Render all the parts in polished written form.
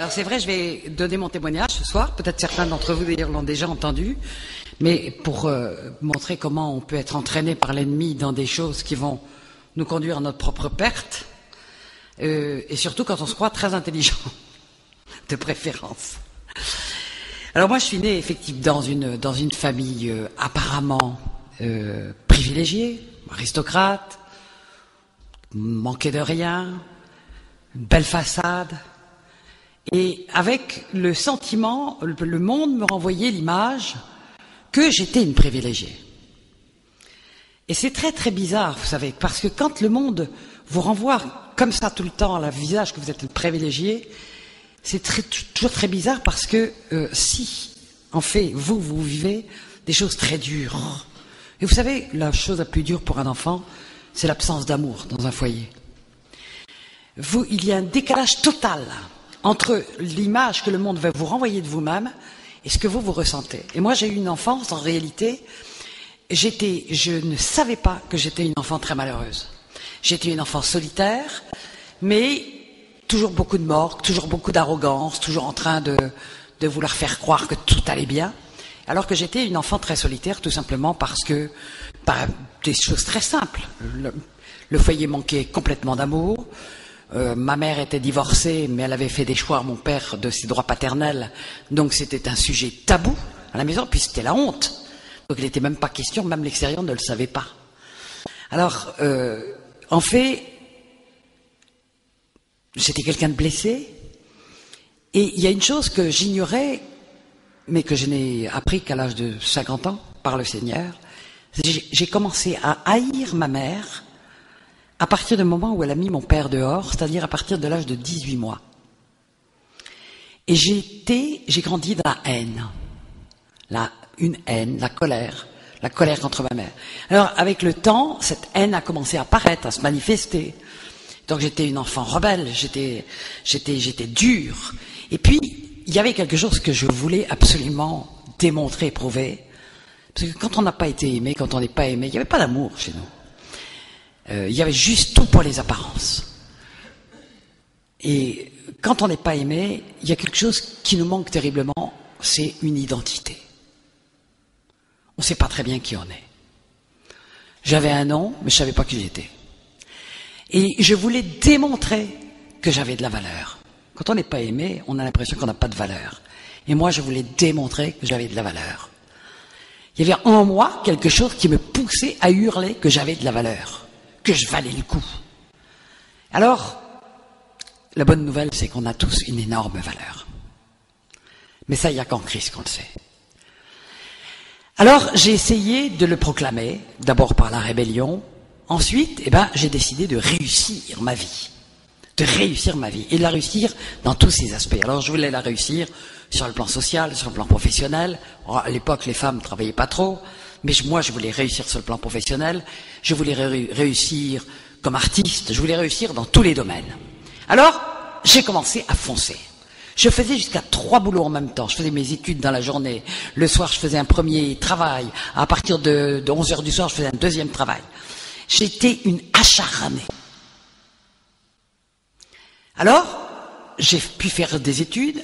Alors c'est vrai, je vais donner mon témoignage ce soir. Peut-être certains d'entre vous d'ailleurs l'ont déjà entendu. Mais pour montrer comment on peut être entraîné par l'ennemi dans des choses qui vont nous conduire à notre propre perte. Et surtout quand on se croit très intelligent, de préférence. Alors moi je suis né effectivement dans une famille apparemment privilégiée, aristocrate, manquait de rien, une belle façade, et avec le sentiment, le monde me renvoyait l'image que j'étais une privilégiée. Et c'est très très bizarre, vous savez, parce que quand le monde vous renvoie comme ça tout le temps à la visage que vous êtes une privilégiée, c'est toujours très bizarre parce que si, en fait, vous vivez des choses très dures. Et vous savez, la chose la plus dure pour un enfant, c'est l'absence d'amour dans un foyer. Il y a un décalage total entre l'image que le monde va vous renvoyer de vous-même et ce que vous ressentez. Et moi, j'ai eu une enfance, en réalité, je ne savais pas que j'étais une enfant très malheureuse. J'étais une enfant solitaire, mais toujours beaucoup de morgue, toujours beaucoup d'arrogance, toujours en train de vouloir faire croire que tout allait bien, alors que j'étais une enfant très solitaire, tout simplement parce que, par des choses très simples, le foyer manquait complètement d'amour, ma mère était divorcée, mais elle avait fait des choix, mon père, de ses droits paternels, donc c'était un sujet tabou à la maison, puis c'était la honte. Donc il n'était même pas question, même l'extérieur ne le savait pas. Alors, en fait, j'étais quelqu'un de blessé, et il y a une chose que j'ignorais, mais que je n'ai appris qu'à l'âge de 50 ans, par le Seigneur, j'ai commencé à haïr ma mère à partir du moment où elle a mis mon père dehors, c'est-à-dire à partir de l'âge de 18 mois. Et j'ai grandi dans la haine. Une haine, la colère contre ma mère. Alors, avec le temps, cette haine a commencé à apparaître, à se manifester. Donc, j'étais une enfant rebelle, j'étais dure. Et puis, il y avait quelque chose que je voulais absolument démontrer, prouver. Parce que quand on n'a pas été aimé, quand on n'est pas aimé, il n'y avait pas d'amour chez nous. Il y avait juste tout pour les apparences. Et quand on n'est pas aimé, il y a quelque chose qui nous manque terriblement, c'est une identité. On ne sait pas très bien qui on est. J'avais un nom, mais je ne savais pas qui j'étais. Et je voulais démontrer que j'avais de la valeur. Quand on n'est pas aimé, on a l'impression qu'on n'a pas de valeur. Et moi, je voulais démontrer que j'avais de la valeur. Il y avait en moi quelque chose qui me poussait à hurler que j'avais de la valeur, que je valais le coup. Alors, la bonne nouvelle, c'est qu'on a tous une énorme valeur. Mais ça, il n'y a qu'en Christ qu'on le sait. Alors, j'ai essayé de le proclamer, d'abord par la rébellion. Ensuite, j'ai décidé de réussir ma vie. Et de la réussir dans tous ses aspects. Alors, je voulais la réussir sur le plan social, sur le plan professionnel. À l'époque, les femmes ne travaillaient pas trop, mais moi, je voulais réussir sur le plan professionnel. Je voulais réussir comme artiste. Je voulais réussir dans tous les domaines. Alors, j'ai commencé à foncer. Je faisais jusqu'à 3 boulots en même temps. Je faisais mes études dans la journée. Le soir, je faisais un premier travail. À partir de 11h du soir, je faisais un deuxième travail. J'étais une acharnée. Alors, j'ai pu faire des études.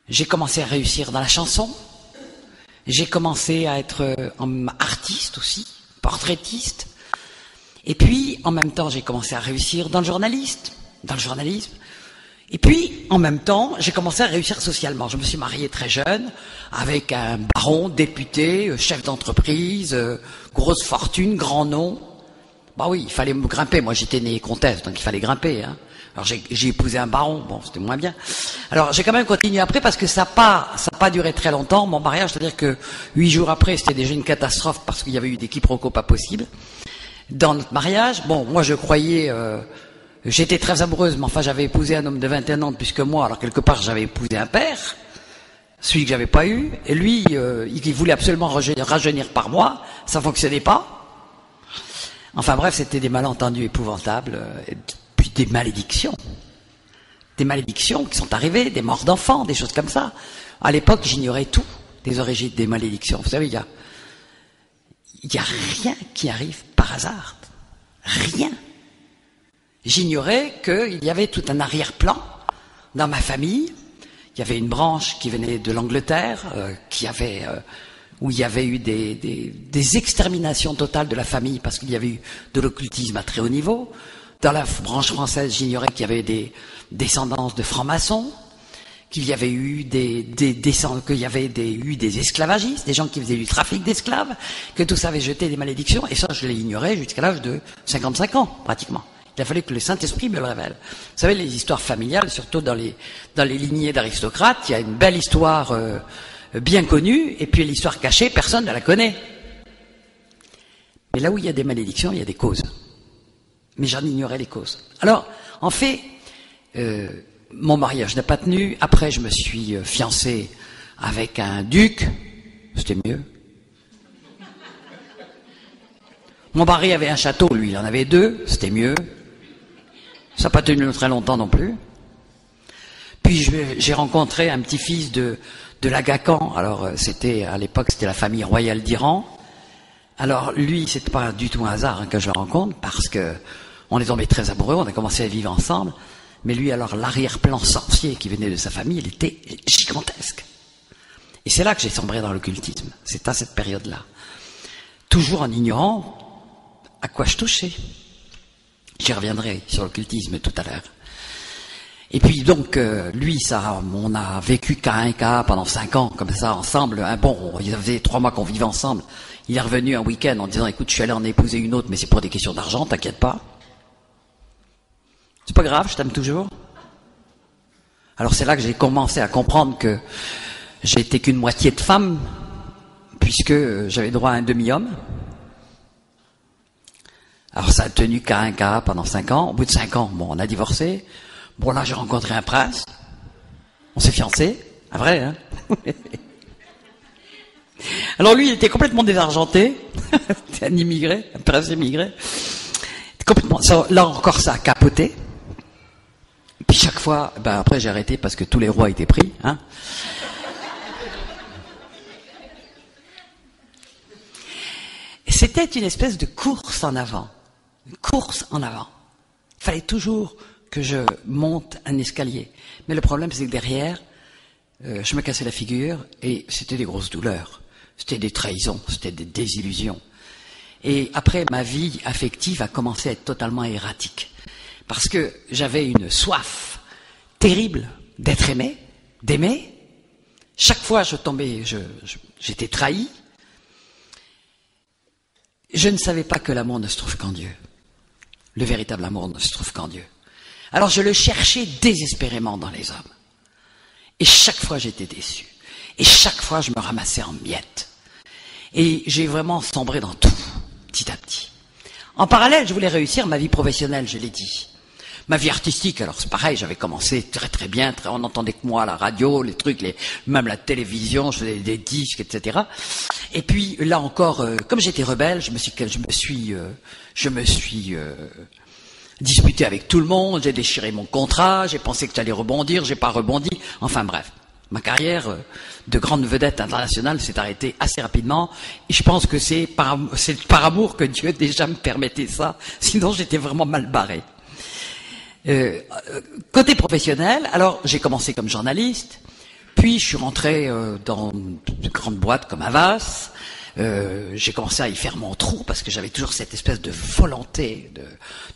J'ai commencé à réussir dans la chanson. J'ai commencé à être artiste aussi, portraitiste. Et puis, en même temps, j'ai commencé à réussir dans le journalisme. Et puis, en même temps, j'ai commencé à réussir socialement. Je me suis marié très jeune, avec un baron, député, chef d'entreprise, grosse fortune, grand nom. Bah oui, il fallait me grimper. Moi, j'étais né comtesse, donc il fallait grimper. Hein. Alors, j'ai épousé un baron. Bon, c'était moins bien. Alors, j'ai quand même continué après parce que ça n'a pas duré très longtemps. Mon mariage, c'est-à-dire que 8 jours après, c'était déjà une catastrophe parce qu'il y avait eu des quiproquos pas possibles. Dans notre mariage, bon, moi, je croyais... j'étais très amoureuse, mais enfin j'avais épousé un homme de 21 ans de plus que moi, alors quelque part j'avais épousé un père, celui que j'avais pas eu, et lui, il voulait absolument rajeunir par moi, ça fonctionnait pas. Enfin bref, c'était des malentendus épouvantables, et puis des malédictions qui sont arrivées, des morts d'enfants, des choses comme ça. À l'époque, j'ignorais tout des origines des malédictions. Vous savez, il y a rien qui arrive par hasard, rien. J'ignorais qu'il y avait tout un arrière-plan dans ma famille, il y avait une branche qui venait de l'Angleterre, où il y avait eu des exterminations totales de la famille parce qu'il y avait eu de l'occultisme à très haut niveau. Dans la branche française, j'ignorais qu'il y avait des descendances de francs-maçons, qu'il y avait eu des esclavagistes, des gens qui faisaient du trafic d'esclaves, que tout ça avait jeté des malédictions, et ça je l'ai ignoré jusqu'à l'âge de 55 ans, pratiquement. Il a fallu que le Saint-Esprit me le révèle. Vous savez, les histoires familiales, surtout dans les lignées d'aristocrates, il y a une belle histoire bien connue, et puis l'histoire cachée, personne ne la connaît. Mais là où il y a des malédictions, il y a des causes. Mais j'en ignorais les causes. Alors, en fait, mon mariage n'a pas tenu. Après, je me suis fiancé avec un duc. C'était mieux. Mon mari avait un château, lui, il en avait 2. C'était mieux. Ça n'a pas tenu très longtemps non plus. Puis j'ai rencontré un petit-fils de l'Agacan. Alors, à l'époque, c'était la famille royale d'Iran. Alors, lui, c'était pas du tout un hasard que je le rencontre, parce que on est tombés très amoureux, on a commencé à vivre ensemble. Mais lui, alors, l'arrière-plan sorcier qui venait de sa famille, il était gigantesque. Et c'est là que j'ai sombré dans l'occultisme. C'est à cette période-là. Toujours en ignorant à quoi je touchais. J'y reviendrai sur l'occultisme tout à l'heure. Et puis donc, lui, on a vécu cas un cas pendant 5 ans, comme ça, ensemble. Bon, il faisait 3 mois qu'on vivait ensemble. Il est revenu un week-end en disant, écoute, je suis allé en épouser une autre, mais c'est pour des questions d'argent, t'inquiète pas. C'est pas grave, je t'aime toujours. Alors c'est là que j'ai commencé à comprendre que j'étais qu'une moitié de femme, puisque j'avais droit à un demi-homme. Alors ça a tenu qu'à un cas pendant 5 ans. Au bout de 5 ans, bon, on a divorcé. Bon, là, j'ai rencontré un prince. On s'est fiancés. Ah, vrai, hein? Alors lui, il était complètement désargenté. C'était un immigré, un prince immigré. Complètement. Là encore, ça a capoté. Puis chaque fois, après j'ai arrêté parce que tous les rois étaient pris, hein. C'était une espèce de course en avant. Une course en avant. Il fallait toujours que je monte un escalier. Mais le problème, c'est que derrière, je me cassais la figure et c'était des grosses douleurs. C'était des trahisons, c'était des désillusions. Et après, ma vie affective a commencé à être totalement erratique. Parce que j'avais une soif terrible d'être aimé, d'aimer. Chaque fois, je tombais, j'étais trahi. Je ne savais pas que l'amour ne se trouve qu'en Dieu. Le véritable amour ne se trouve qu'en Dieu. Alors je le cherchais désespérément dans les hommes. Et chaque fois, j'étais déçu. Et chaque fois, je me ramassais en miettes. Et j'ai vraiment sombré dans tout, petit à petit. En parallèle, je voulais réussir ma vie professionnelle, je l'ai dit. Ma vie artistique, alors c'est pareil, j'avais commencé très très bien, on entendait que moi la radio, les trucs, même la télévision, je faisais des disques, etc. Et puis là encore, comme j'étais rebelle, je me suis disputé avec tout le monde, j'ai déchiré mon contrat, j'ai pensé que j'allais rebondir, j'ai pas rebondi, enfin bref. Ma carrière de grande vedette internationale s'est arrêtée assez rapidement, et je pense que c'est par amour que Dieu déjà me permettait ça, sinon j'étais vraiment mal barré. Côté professionnel, alors j'ai commencé comme journaliste, puis je suis rentré dans de grandes boîtes comme Havas. J'ai commencé à y faire mon trou parce que j'avais toujours cette espèce de volonté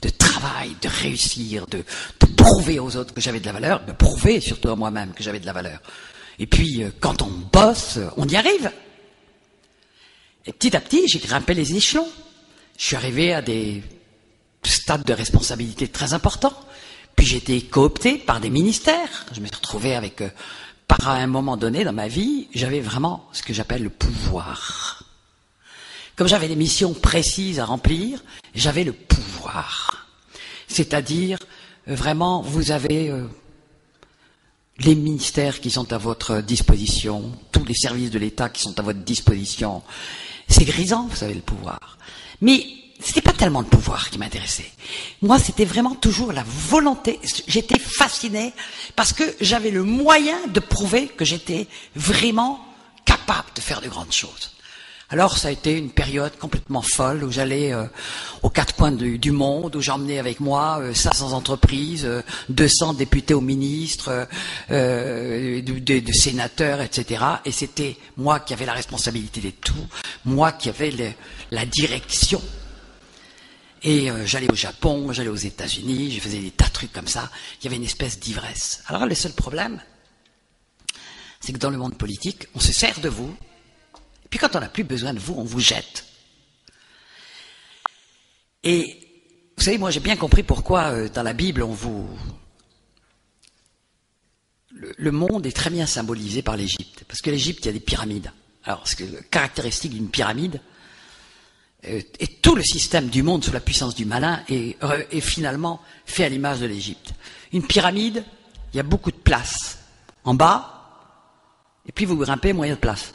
de travail, de réussir, de prouver aux autres que j'avais de la valeur, de prouver surtout à moi-même que j'avais de la valeur. Et puis quand on bosse, on y arrive. Et petit à petit, j'ai grimpé les échelons. Je suis arrivé à des stades de responsabilité très importants. Puis j'ai été coopté par des ministères. Je me suis retrouvé avec, par un moment donné dans ma vie, j'avais vraiment ce que j'appelle le pouvoir. Comme j'avais des missions précises à remplir, j'avais le pouvoir. C'est-à-dire, vraiment, vous avez les ministères qui sont à votre disposition, tous les services de l'État qui sont à votre disposition. C'est grisant, vous savez, le pouvoir. Mais c'était pas tellement le pouvoir qui m'intéressait. Moi, c'était vraiment toujours la volonté. J'étais fasciné parce que j'avais le moyen de prouver que j'étais vraiment capable de faire de grandes choses. Alors ça a été une période complètement folle où j'allais aux quatre coins du monde, où j'emmenais avec moi 500 entreprises, 200 députés ou ministres, de sénateurs, etc. Et c'était moi qui avais la responsabilité de tout, moi qui avais la direction. Et j'allais au Japon, j'allais aux États-Unis, je faisais des tas de trucs comme ça. Il y avait une espèce d'ivresse. Alors le seul problème, c'est que dans le monde politique, on se sert de vous. Puis quand on n'a plus besoin de vous, on vous jette. Et vous savez, moi j'ai bien compris pourquoi dans la Bible le monde est très bien symbolisé par l'Égypte. Parce que l'Égypte, il y a des pyramides. Alors, ce que le caractéristique d'une pyramide, et tout le système du monde sous la puissance du malin est finalement fait à l'image de l'Égypte. Une pyramide, il y a beaucoup de place en bas, et puis vous grimpez moyen de place.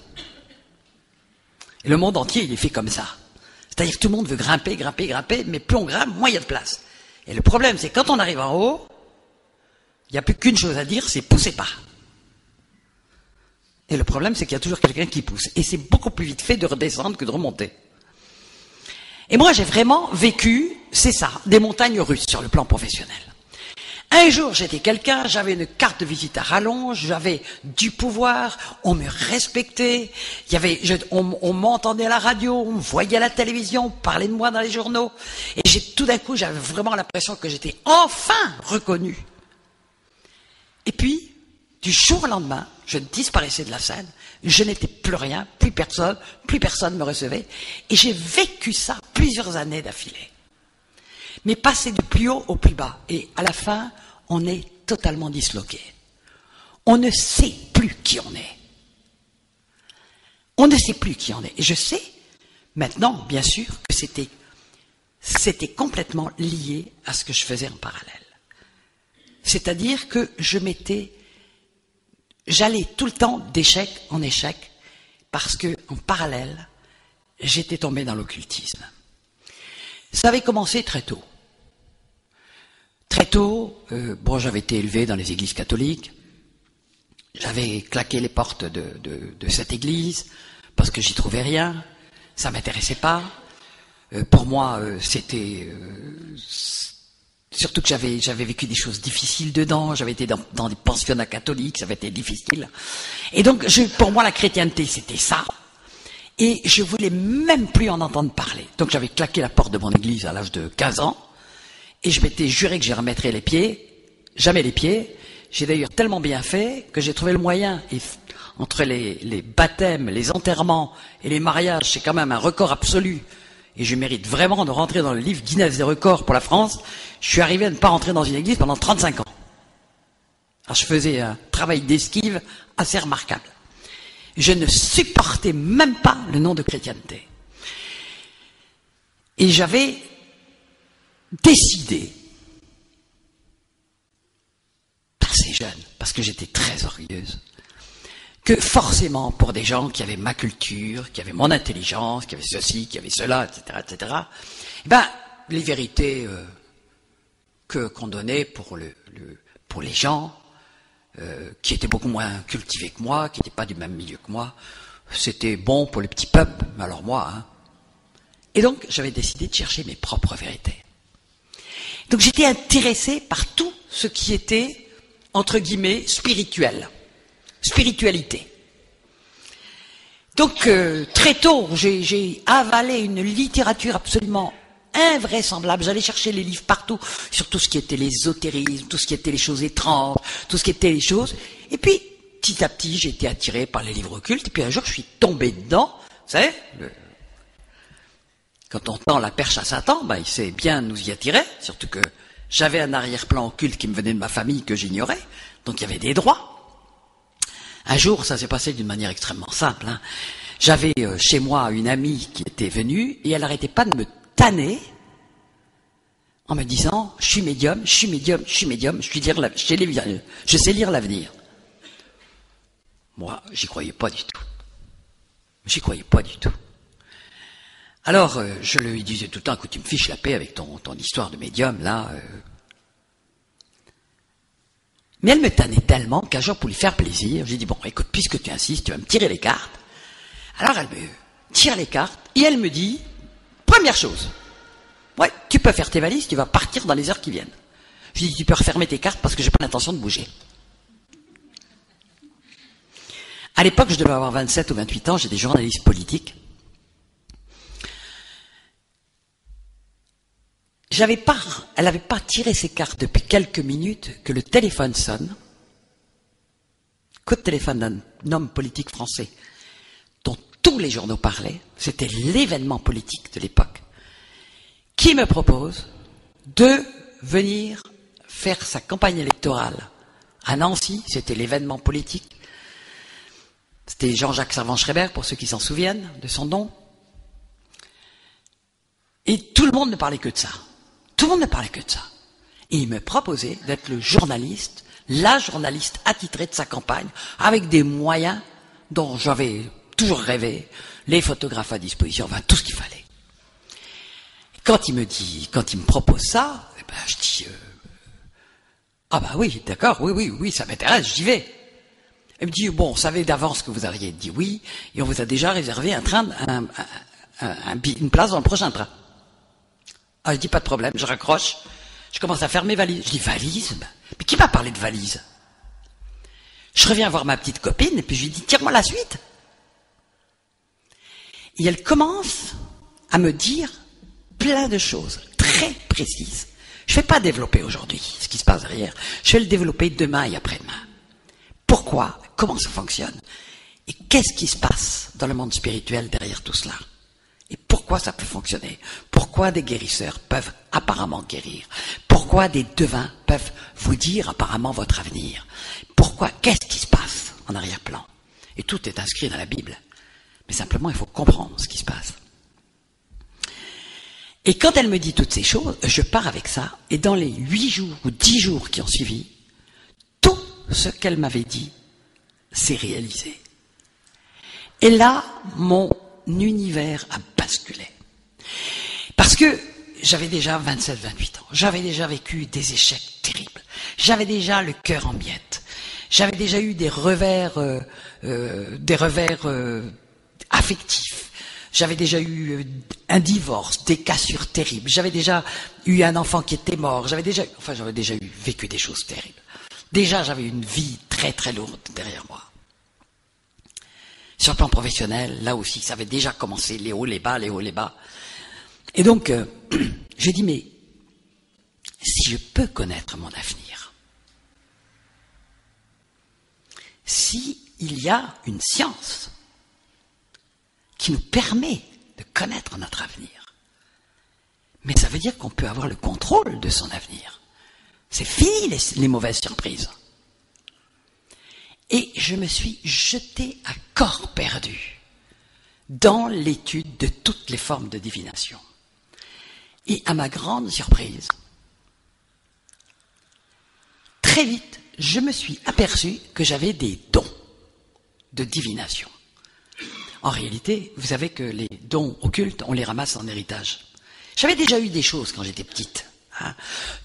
Et le monde entier, il est fait comme ça. C'est-à-dire que tout le monde veut grimper, grimper, grimper, mais plus on grimpe, moins il y a de place. Et le problème, c'est que quand on arrive en haut, il n'y a plus qu'une chose à dire, c'est poussez pas. Et le problème, c'est qu'il y a toujours quelqu'un qui pousse. Et c'est beaucoup plus vite fait de redescendre que de remonter. Et moi, j'ai vraiment vécu, c'est ça, des montagnes russes sur le plan professionnel. Un jour, j'étais quelqu'un, j'avais une carte de visite à rallonge, j'avais du pouvoir, on me respectait, on m'entendait à la radio, on me voyait à la télévision, on parlait de moi dans les journaux. Et tout d'un coup, j'avais vraiment l'impression que j'étais enfin reconnu. Et puis, du jour au lendemain, je disparaissais de la scène, je n'étais plus rien, plus personne me recevait. Et j'ai vécu ça plusieurs années d'affilée. Mais passer du plus haut au plus bas. Et à la fin, on est totalement disloqué. On ne sait plus qui on est. On ne sait plus qui on est. Et je sais, maintenant, bien sûr, que c'était complètement lié à ce que je faisais en parallèle. C'est-à-dire que j'allais tout le temps d'échec en échec, parce que, en parallèle, j'étais tombé dans l'occultisme. Ça avait commencé très tôt. Très tôt, j'avais été élevé dans les églises catholiques. J'avais claqué les portes de cette église parce que j'y trouvais rien. Ça m'intéressait pas. Pour moi, c'était surtout que j'avais vécu des choses difficiles dedans. J'avais été dans des pensionnats catholiques, ça avait été difficile. Et donc, pour moi, la chrétienté, c'était ça. Et je voulais même plus en entendre parler. Donc j'avais claqué la porte de mon église à l'âge de 15 ans. Et je m'étais juré que j'y remettrais les pieds. Jamais les pieds. J'ai d'ailleurs tellement bien fait que j'ai trouvé le moyen. Et entre les baptêmes, les enterrements et les mariages, c'est quand même un record absolu. Et je mérite vraiment de rentrer dans le livre Guinness des records pour la France. Je suis arrivé à ne pas rentrer dans une église pendant 35 ans. Alors je faisais un travail d'esquive assez remarquable. Je ne supportais même pas le nom de chrétienté. Et j'avais décidé, assez jeune, parce que j'étais très orgueilleuse, que forcément, pour des gens qui avaient ma culture, qui avaient mon intelligence, qui avaient ceci, qui avaient cela, etc., les vérités qu'on donnait pour les gens, qui étaient beaucoup moins cultivés que moi, qui n'étaient pas du même milieu que moi, c'était bon pour les petits peuples, mais alors moi, hein. Et donc, j'avais décidé de chercher mes propres vérités. Donc, j'étais intéressé par tout ce qui était, entre guillemets, spirituel. Spiritualité. Donc, très tôt, j'ai avalé une littérature absolument invraisemblable. J'allais chercher les livres partout, sur tout ce qui était l'ésotérisme, tout ce qui était les choses étranges, tout ce qui était les choses. Et puis, petit à petit, j'ai été attiré par les livres occultes. Et puis un jour, je suis tombé dedans. Vous savez, quand on tend la perche à Satan, il sait bien nous y attirer. Surtout que j'avais un arrière-plan occulte qui me venait de ma famille que j'ignorais. Donc il y avait des droits. Un jour, ça s'est passé d'une manière extrêmement simple. Hein. J'avais chez moi une amie qui était venue et elle n'arrêtait pas de me tanner en me disant « Je suis médium, je sais lire l'avenir. » Moi, j'y croyais pas du tout. Alors, je lui disais tout le temps « Écoute, tu me fiches la paix avec ton histoire de médium, là. » Mais elle me tannait tellement qu'un jour, pour lui faire plaisir, j'ai dit « Bon, écoute, puisque tu insistes, tu vas me tirer les cartes. » Alors, tire les cartes, et elle me dit, première chose, ouais, tu peux faire tes valises, tu vas partir dans les heures qui viennent. Je dis, tu peux refermer tes cartes parce que j'ai pas l'intention de bouger. À l'époque, je devais avoir 27 ou 28 ans, j'étais journaliste politique. Elle n'avait pas tiré ses cartes depuis quelques minutes que le téléphone sonne. Coup de téléphone d'un homme politique français dont tous les journaux parlaient, c'était l'événement politique de l'époque, qui me propose de venir faire sa campagne électorale à Nancy, c'était l'événement politique. C'était Jean-Jacques Servan-Schreiber, pour ceux qui s'en souviennent de son nom. Et tout le monde ne parlait que de ça. Tout le monde ne parlait que de ça. Et il me proposait d'être le journaliste, la journaliste attitrée de sa campagne, avec des moyens dont j'avais toujours rêvé, les photographes à disposition, enfin tout ce qu'il fallait. Quand il me propose ça, eh ben, je dis, ah bah oui, d'accord, oui, ça m'intéresse, j'y vais. Il me dit, bon, on savait d'avance que vous auriez dit oui, et on vous a déjà réservé une place dans le prochain train. Ah, je dis, pas de problème, je raccroche, je commence à faire mes valises. Je dis, valises? Mais qui m'a parlé de valises? Je reviens voir ma petite copine, et puis je lui dis, tire-moi la suite. Et elle commence à me dire plein de choses très précises. Je ne vais pas développer aujourd'hui ce qui se passe derrière, je vais le développer demain et après-demain. Pourquoi? Comment ça fonctionne? Et qu'est-ce qui se passe dans le monde spirituel derrière tout cela? Et pourquoi ça peut fonctionner? Pourquoi des guérisseurs peuvent apparemment guérir? Pourquoi des devins peuvent vous dire apparemment votre avenir? Pourquoi? Qu'est-ce qui se passe en arrière-plan? Et tout est inscrit dans la Bible. Mais simplement, il faut comprendre ce qui se passe. Et quand elle me dit toutes ces choses, je pars avec ça, et dans les 8 jours ou 10 jours qui ont suivi, tout ce qu'elle m'avait dit s'est réalisé. Et là, mon univers a basculé. Parce que j'avais déjà 27-28 ans, j'avais déjà vécu des échecs terribles, j'avais déjà le cœur en miettes, j'avais déjà eu des revers affectifs, j'avais déjà eu un divorce, des cassures terribles, j'avais déjà eu un enfant qui était mort, j'avais déjà vécu des choses terribles. Déjà, j'avais une vie très très lourde derrière moi. Sur le plan professionnel, là aussi, ça avait déjà commencé, les hauts, les bas, les hauts, les bas. Et donc, j'ai dit, mais si je peux connaître mon avenir, si il y a une science qui nous permet de connaître notre avenir, mais ça veut dire qu'on peut avoir le contrôle de son avenir. C'est fini les mauvaises surprises. Et je me suis jeté à corps perdu dans l'étude de toutes les formes de divination. Et à ma grande surprise, très vite, je me suis aperçu que j'avais des dons de divination. En réalité, vous savez que les dons occultes, on les ramasse en héritage. J'avais déjà eu des choses quand j'étais petite. Hein,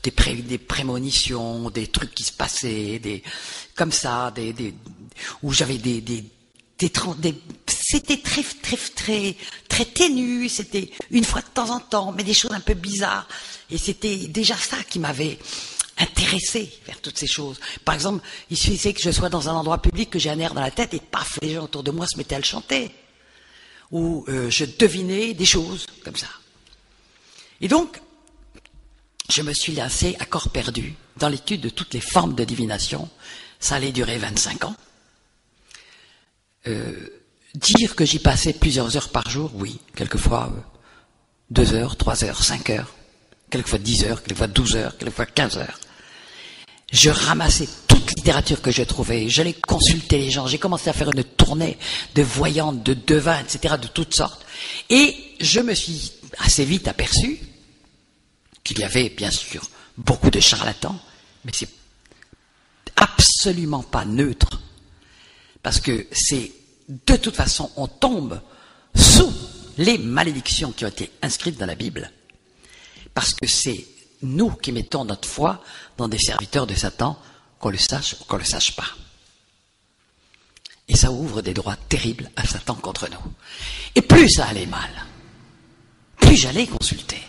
des prémonitions, des trucs qui se passaient, comme ça, où j'avais c'était très ténu, c'était une fois de temps en temps, mais des choses un peu bizarres. Et c'était déjà ça qui m'avait intéressé vers toutes ces choses. Par exemple, il suffisait que je sois dans un endroit public, que j'ai un air dans la tête, et paf, les gens autour de moi se mettaient à le chanter. Ou je devinais des choses comme ça. Et donc, je me suis lancé à corps perdu dans l'étude de toutes les formes de divination. Ça allait durer 25 ans. Dire que j'y passais plusieurs heures par jour, oui. Quelquefois 2 heures, 3 heures, 5 heures. Quelquefois 10 heures, quelquefois 12 heures, quelquefois 15 heures. Je ramassais toute littérature que je trouvais. J'allais consulter les gens. J'ai commencé à faire une tournée de voyantes, de devins, etc., de toutes sortes. Et je me suis assez vite aperçu qu'il y avait, bien sûr, beaucoup de charlatans, mais c'est absolument pas neutre. Parce que c'est, de toute façon, on tombe sous les malédictions qui ont été inscrites dans la Bible. Parce que c'est nous qui mettons notre foi dans des serviteurs de Satan, qu'on le sache ou qu'on le sache pas. Et ça ouvre des droits terribles à Satan contre nous. Et plus ça allait mal, plus j'allais consulter.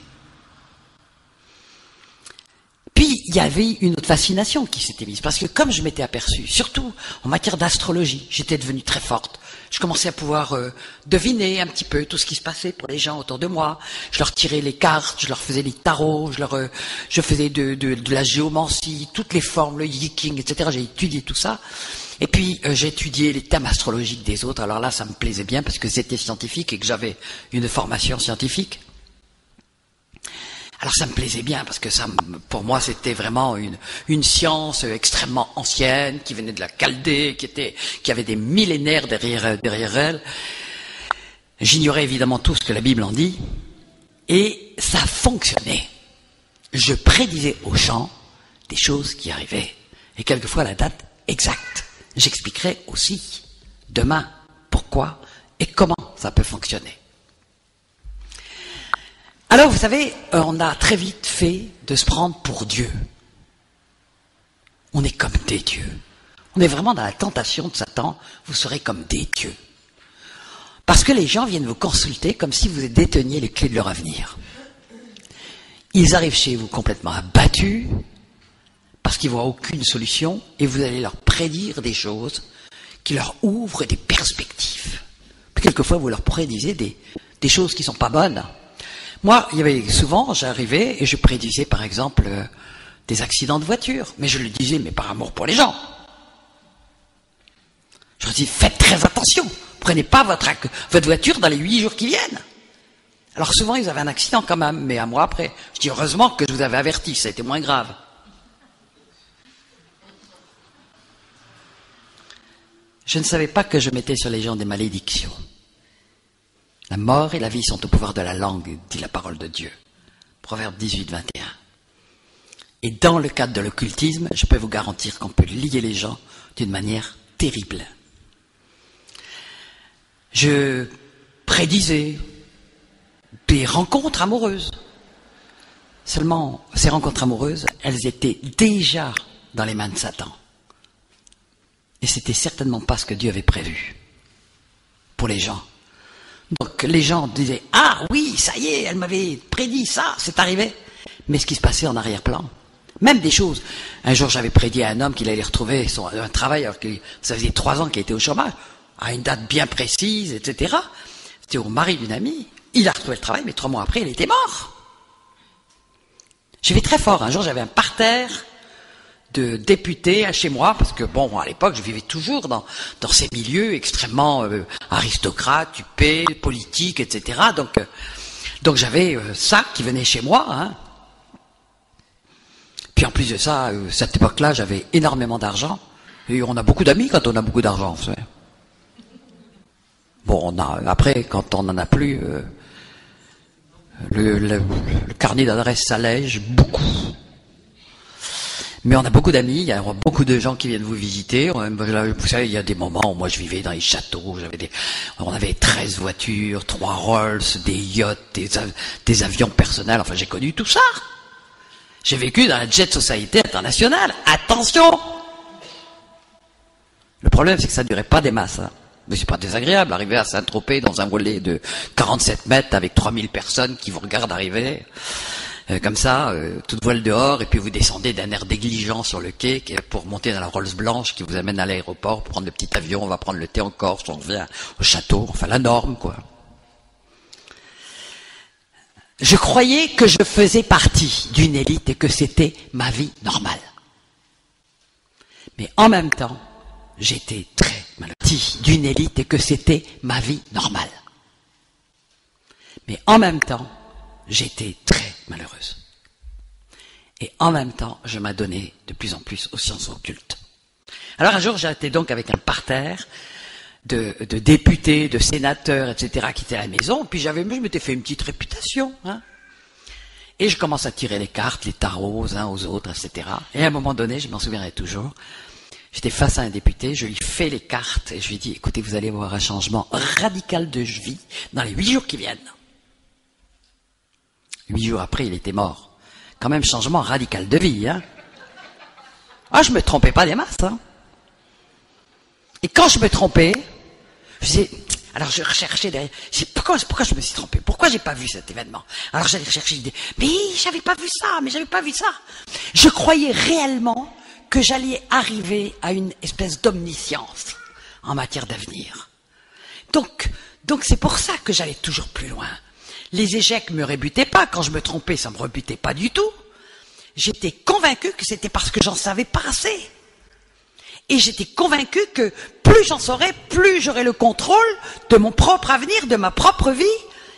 Puis, il y avait une autre fascination qui s'était mise, parce que comme je m'étais aperçu, surtout en matière d'astrologie, j'étais devenue très forte. Je commençais à pouvoir deviner un petit peu tout ce qui se passait pour les gens autour de moi. Je leur tirais les cartes, je leur faisais les tarots, je faisais de la géomancie, toutes les formes, le yiking, etc. J'ai étudié tout ça. Et puis, j'ai étudié les thèmes astrologiques des autres. Alors là, ça me plaisait bien parce que c'était scientifique et que j'avais une formation scientifique. Alors ça me plaisait bien parce que ça, pour moi, c'était vraiment une science extrêmement ancienne qui venait de la Chaldée, qui avait des millénaires derrière elle. J'ignorais évidemment tout ce que la Bible en dit et ça fonctionnait. Je prédisais au champ des choses qui arrivaient et quelquefois la date exacte. J'expliquerai aussi demain pourquoi et comment ça peut fonctionner. Alors, vous savez, on a très vite fait de se prendre pour Dieu. On est comme des dieux. On est vraiment dans la tentation de Satan, vous serez comme des dieux. Parce que les gens viennent vous consulter comme si vous déteniez les clés de leur avenir. Ils arrivent chez vous complètement abattus, parce qu'ils ne voient aucune solution, et vous allez leur prédire des choses qui leur ouvrent des perspectives. Puis quelquefois, vous leur prédisez des choses qui ne sont pas bonnes. Moi, il y avait souvent, j'arrivais et je prédisais par exemple des accidents de voiture. Mais je le disais, mais par amour pour les gens. Je leur dis, faites très attention. Prenez pas votre voiture dans les 8 jours qui viennent. Alors souvent, ils avaient un accident quand même, mais un mois après. Je dis, heureusement que je vous avais averti, ça a été moins grave. Je ne savais pas que je mettais sur les gens des malédictions. La mort et la vie sont au pouvoir de la langue, dit la parole de Dieu. Proverbe 18, 21. Et dans le cadre de l'occultisme, je peux vous garantir qu'on peut lier les gens d'une manière terrible. Je prédisais des rencontres amoureuses. Seulement, ces rencontres amoureuses, elles étaient déjà dans les mains de Satan. Et c'était certainement pas ce que Dieu avait prévu pour les gens. Donc les gens disaient « Ah oui, ça y est, elle m'avait prédit ça, c'est arrivé ». Mais ce qui se passait en arrière-plan, même des choses. Un jour, j'avais prédit à un homme qu'il allait retrouver un travail, alors que ça faisait 3 ans qu'il était au chômage, à une date bien précise, etc. C'était au mari d'une amie. Il a retrouvé le travail, mais 3 mois après, il était mort. J'ai fait très fort. Un jour, j'avais un parterre de députés chez moi, parce que bon, à l'époque, je vivais toujours dans ces milieux extrêmement aristocrates, huppés, politiques, etc. Donc j'avais ça qui venait chez moi. Hein. Puis en plus de ça, cette époque-là, j'avais énormément d'argent. Et on a beaucoup d'amis quand on a beaucoup d'argent, vous savez. Bon, après, quand on n'en a plus, le carnet d'adresse s'allège beaucoup. Mais on a beaucoup d'amis, il y a beaucoup de gens qui viennent vous visiter. Vous savez, il y a des moments où moi je vivais dans les châteaux, on avait 13 voitures, 3 Rolls, des yachts, des avions personnels, enfin j'ai connu tout ça. J'ai vécu dans la jet society internationale. Attention! Le problème c'est que ça ne durait pas des masses. Hein. Mais c'est pas désagréable, arriver à Saint-Tropez dans un volet de 47 mètres avec 3000 personnes qui vous regardent arriver. Comme ça, toute voile dehors, et puis vous descendez d'un air négligent sur le quai pour monter dans la Rolls blanche qui vous amène à l'aéroport, pour prendre le petit avion, on va prendre le thé en Corse, on revient au château, enfin la norme, quoi. Je croyais que je faisais partie d'une élite et que c'était ma vie normale. Mais en même temps, j'étais très malheureux d'une élite et que c'était ma vie normale. Mais en même temps, j'étais très malheureuse. Et en même temps, je m'adonnais de plus en plus aux sciences occultes. Alors un jour, j'étais donc avec un parterre de députés, de sénateurs, etc., qui étaient à la maison, puis je m'étais fait une petite réputation. Hein. Et je commence à tirer les cartes, les tarots, aux uns aux autres, etc. Et à un moment donné, je m'en souviendrai toujours, j'étais face à un député, je lui fais les cartes, et je lui dis, écoutez, vous allez voir un changement radical de vie dans les 8 jours qui viennent. 8 jours après, il était mort. Quand même, changement radical de vie, hein. Ah, je me trompais pas des masses, hein. Et quand je me trompais, je disais, alors je recherchais derrière, je disais, pourquoi je me suis trompé? Pourquoi j'ai pas vu cet événement? Alors j'allais rechercher, je disais, mais j'avais pas vu ça, mais j'avais pas vu ça. Je croyais réellement que j'allais arriver à une espèce d'omniscience en matière d'avenir. Donc c'est pour ça que j'allais toujours plus loin. Les échecs me rebutaient pas. Quand je me trompais, ça me rebutait pas du tout. J'étais convaincu que c'était parce que j'en savais pas assez. Et j'étais convaincu que plus j'en saurais, plus j'aurais le contrôle de mon propre avenir, de ma propre vie,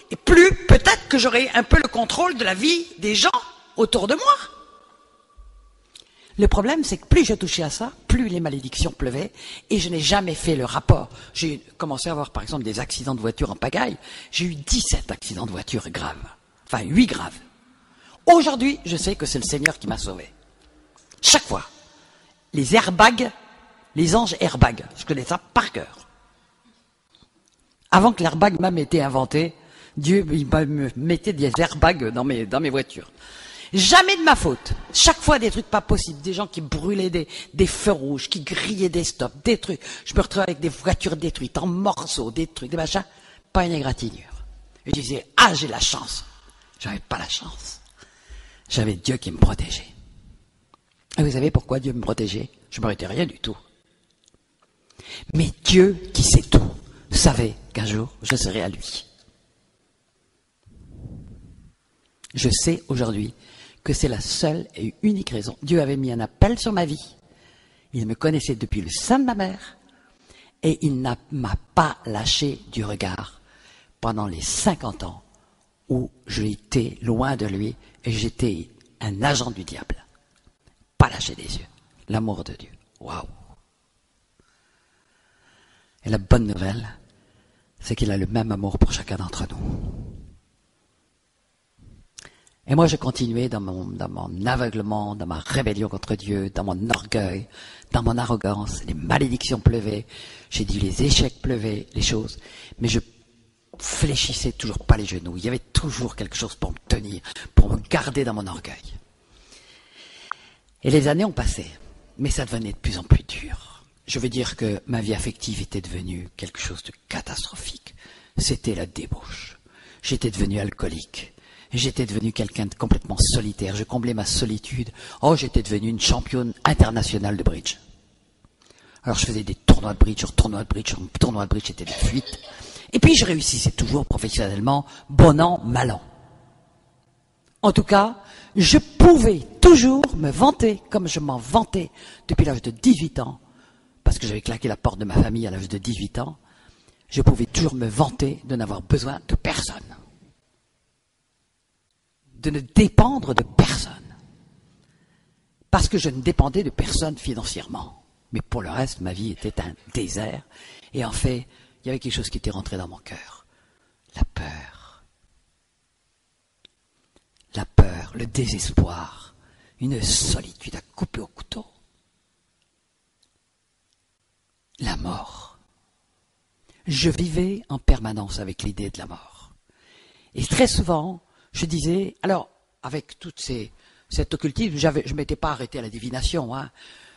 et plus peut-être que j'aurais un peu le contrôle de la vie des gens autour de moi. Le problème, c'est que plus je touchais à ça, plus les malédictions pleuvaient, et je n'ai jamais fait le rapport. J'ai commencé à avoir, par exemple, des accidents de voiture en pagaille. J'ai eu 17 accidents de voiture graves. Enfin, 8 graves. Aujourd'hui, je sais que c'est le Seigneur qui m'a sauvé. Chaque fois. Les airbags, les anges airbags, je connais ça par cœur. Avant que l'airbag même été inventé, Dieu il me mettait des airbags dans mes voitures. Jamais de ma faute. Chaque fois des trucs pas possibles, des gens qui brûlaient des feux rouges, qui grillaient des stops, des trucs. Je me retrouvais avec des voitures détruites, en morceaux, des trucs, des machins. Pas une égratignure. Et je disais, ah, j'ai la chance. J'avais pas la chance. J'avais Dieu qui me protégeait. Et vous savez pourquoi Dieu me protégeait? Je ne méritais rien du tout. Mais Dieu, qui sait tout, savait qu'un jour, je serais à lui. Je sais aujourd'hui que c'est la seule et unique raison. Dieu avait mis un appel sur ma vie. Il me connaissait depuis le sein de ma mère et il ne m'a pas lâché du regard pendant les 50 ans où j'étais loin de lui et j'étais un agent du diable. Pas lâché des yeux. L'amour de Dieu. Waouh! Et la bonne nouvelle, c'est qu'il a le même amour pour chacun d'entre nous. Et moi, je continuais dans mon aveuglement, dans ma rébellion contre Dieu, dans mon orgueil, dans mon arrogance. Les malédictions pleuvaient. J'ai dit les échecs pleuvaient, les choses. Mais je fléchissais toujours pas les genoux. Il y avait toujours quelque chose pour me tenir, pour me garder dans mon orgueil. Et les années ont passé. Mais ça devenait de plus en plus dur. Je veux dire que ma vie affective était devenue quelque chose de catastrophique. C'était la débauche. J'étais devenu alcoolique. J'étais devenu quelqu'un de complètement solitaire. Je comblais ma solitude. Oh, j'étais devenu une championne internationale de bridge. Alors je faisais des tournois de bridge, c'était des fuites. Et puis je réussissais toujours professionnellement, bon an, mal an. En tout cas, je pouvais toujours me vanter, comme je m'en vantais depuis l'âge de 18 ans, parce que j'avais claqué la porte de ma famille à l'âge de 18 ans, je pouvais toujours me vanter de n'avoir besoin de personne. De ne dépendre de personne. Parce que je ne dépendais de personne financièrement. Mais pour le reste, ma vie était un désert. Et en fait, il y avait quelque chose qui était rentré dans mon cœur. La peur. La peur, le désespoir. Une solitude à couper au couteau. La mort. Je vivais en permanence avec l'idée de la mort. Et très souvent, je disais, alors, avec cet occultisme, je ne m'étais pas arrêté à la divination. Hein.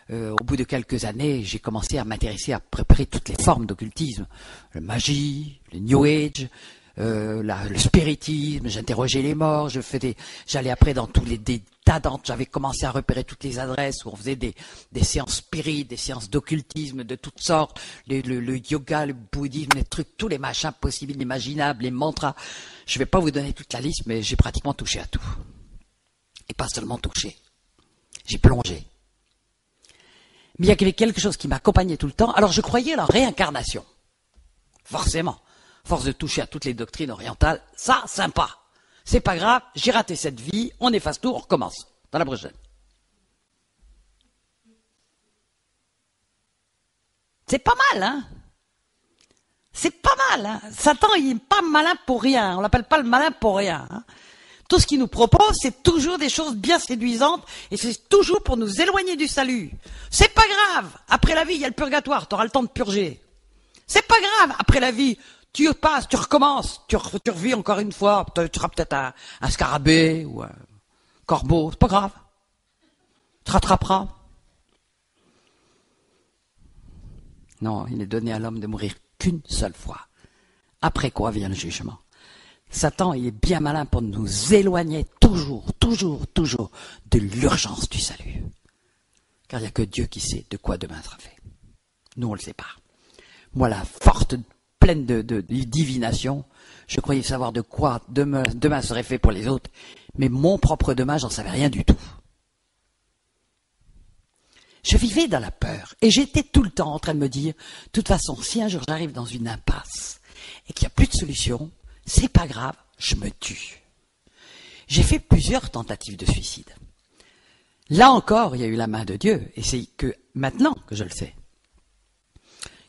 Au bout de quelques années, j'ai commencé à m'intéresser à préparer toutes les formes d'occultisme. La magie, le New Age, le spiritisme, j'interrogeais les morts, j'allais après dans tous des tas d'entre, j'avais commencé à repérer toutes les adresses où on faisait des séances spirites, des séances d'occultisme de toutes sortes, le yoga, le bouddhisme, les trucs, tous les machins possibles, inimaginables, les mantras. Je ne vais pas vous donner toute la liste, mais j'ai pratiquement touché à tout. Et pas seulement touché. J'ai plongé. Mais il y avait quelque chose qui m'accompagnait tout le temps. Alors je croyais à la réincarnation. Forcément. Force de toucher à toutes les doctrines orientales, ça, sympa. C'est pas grave, j'ai raté cette vie, on efface tout, on recommence. Dans la prochaine. C'est pas mal, hein? C'est pas mal, hein? Satan, il n'est pas malin pour rien. On l'appelle pas le malin pour rien. Hein? Tout ce qu'il nous propose, c'est toujours des choses bien séduisantes et c'est toujours pour nous éloigner du salut. C'est pas grave. Après la vie, il y a le purgatoire. Tu auras le temps de purger. C'est pas grave. Après la vie, tu passes, tu recommences. Tu revis encore une fois. Tu seras peut-être un scarabée ou un corbeau. C'est pas grave. Tu te rattraperas. Non, il n'est donné à l'homme de mourir qu'une seule fois. Après quoi vient le jugement. Satan, il est bien malin pour nous éloigner toujours de l'urgence du salut. Car il n'y a que Dieu qui sait de quoi demain sera fait. Nous, on ne le sait pas. Moi, la forte, pleine de divination, je croyais savoir de quoi demain serait fait pour les autres, mais mon propre demain, j'en savais rien du tout. Je vivais dans la peur, et j'étais tout le temps en train de me dire, de toute façon, si un jour j'arrive dans une impasse, et qu'il n'y a plus de solution, c'est pas grave, je me tue. J'ai fait plusieurs tentatives de suicide. Là encore, il y a eu la main de Dieu, et c'est que maintenant que je le sais.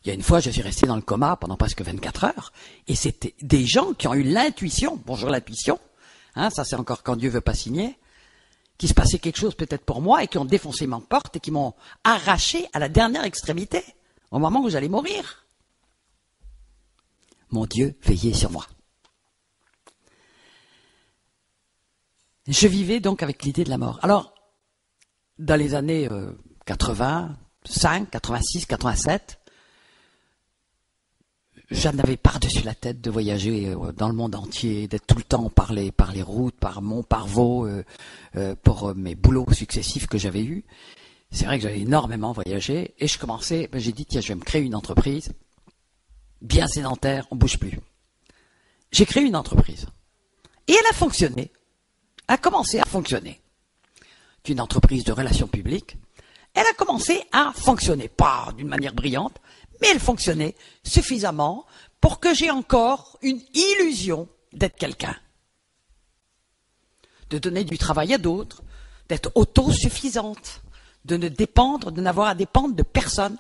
Il y a une fois, je suis resté dans le coma pendant presque 24 heures, et c'était des gens qui ont eu l'intuition, bonjour l'intuition, hein, ça c'est encore quand Dieu veut pas signer, qu'il se passait quelque chose peut-être pour moi, et qui ont défoncé ma porte, et qui m'ont arraché à la dernière extrémité, au moment où j'allais mourir. Mon Dieu veillait sur moi. Je vivais donc avec l'idée de la mort. Alors, dans les années 85, 86, 87, j'en avais par-dessus la tête de voyager dans le monde entier, d'être tout le temps par les routes, par Montparvaux, pour mes boulots successifs que j'avais eus. C'est vrai que j'avais énormément voyagé, et je commençais, j'ai dit, tiens, je vais me créer une entreprise, bien sédentaire, on bouge plus. J'ai créé une entreprise. Et elle a fonctionné. Elle a commencé à fonctionner. C'est une entreprise de relations publiques. Elle a commencé à fonctionner, pas d'une manière brillante, mais elle fonctionnait suffisamment pour que j'ai encore une illusion d'être quelqu'un. De donner du travail à d'autres, d'être autosuffisante, de n'avoir à dépendre de personne.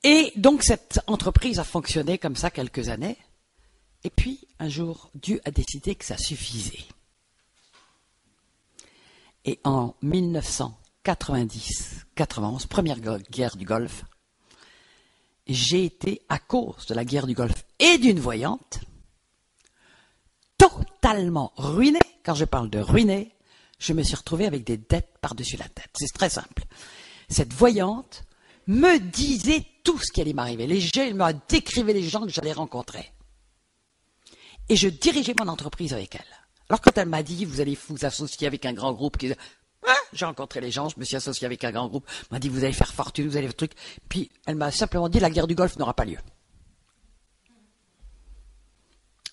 Et donc cette entreprise a fonctionné comme ça quelques années. Et puis, un jour, Dieu a décidé que ça suffisait. Et en 1990-91, première guerre du Golfe, j'ai été, à cause de la guerre du Golfe et d'une voyante, totalement ruiné. Quand je parle de ruiné, je me suis retrouvé avec des dettes par-dessus la tête. C'est très simple. Cette voyante me disait tout ce qui allait m'arriver. Elle m'a décrivé les gens que j'allais rencontrer. Et je dirigeais mon entreprise avec elle. Alors quand elle m'a dit, vous allez vous associer avec un grand groupe, j'ai rencontré les gens, je me suis associé avec un grand groupe, elle m'a dit, vous allez faire fortune, vous allez faire truc. Puis elle m'a simplement dit, la guerre du Golfe n'aura pas lieu.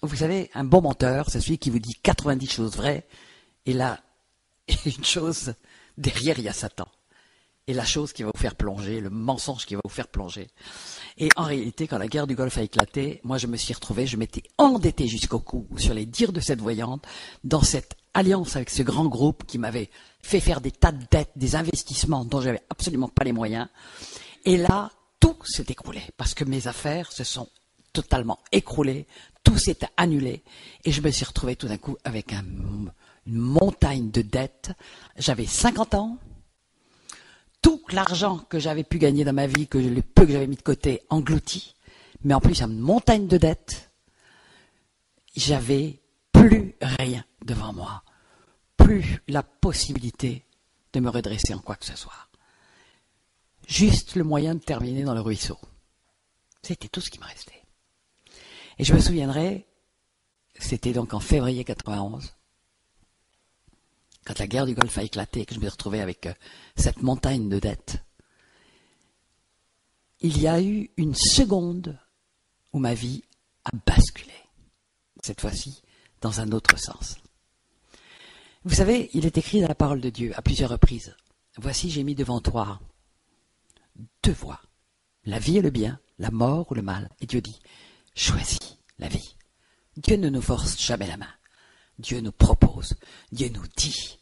Vous savez, un bon menteur, c'est celui qui vous dit 90 choses vraies, et là, une chose, derrière il y a Satan. Et la chose qui va vous faire plonger, le mensonge qui va vous faire plonger. Et en réalité, quand la guerre du Golfe a éclaté, moi je me suis retrouvé, je m'étais endetté jusqu'au cou, sur les dires de cette voyante, dans cette alliance avec ce grand groupe qui m'avait fait faire des tas de dettes, des investissements dont j'avais absolument pas les moyens. Et là, tout s'est écroulé, parce que mes affaires se sont totalement écroulées, tout s'est annulé, et je me suis retrouvé tout d'un coup avec une montagne de dettes. J'avais 50 ans, tout l'argent que j'avais pu gagner dans ma vie, le peu que j'avais mis de côté, englouti, mais en plus une montagne de dettes, j'avais plus rien devant moi, plus la possibilité de me redresser en quoi que ce soit. Juste le moyen de terminer dans le ruisseau. C'était tout ce qui me restait. Et je me souviendrai, c'était donc en février 91, quand la guerre du Golfe a éclaté et que je me suis retrouvé avec cette montagne de dettes, il y a eu une seconde où ma vie a basculé. Cette fois-ci, dans un autre sens. Vous savez, il est écrit dans la parole de Dieu à plusieurs reprises. Voici, j'ai mis devant toi 2 voies. La vie et le bien, la mort ou le mal. Et Dieu dit, choisis la vie. Dieu ne nous force jamais la main. Dieu nous propose, Dieu nous dit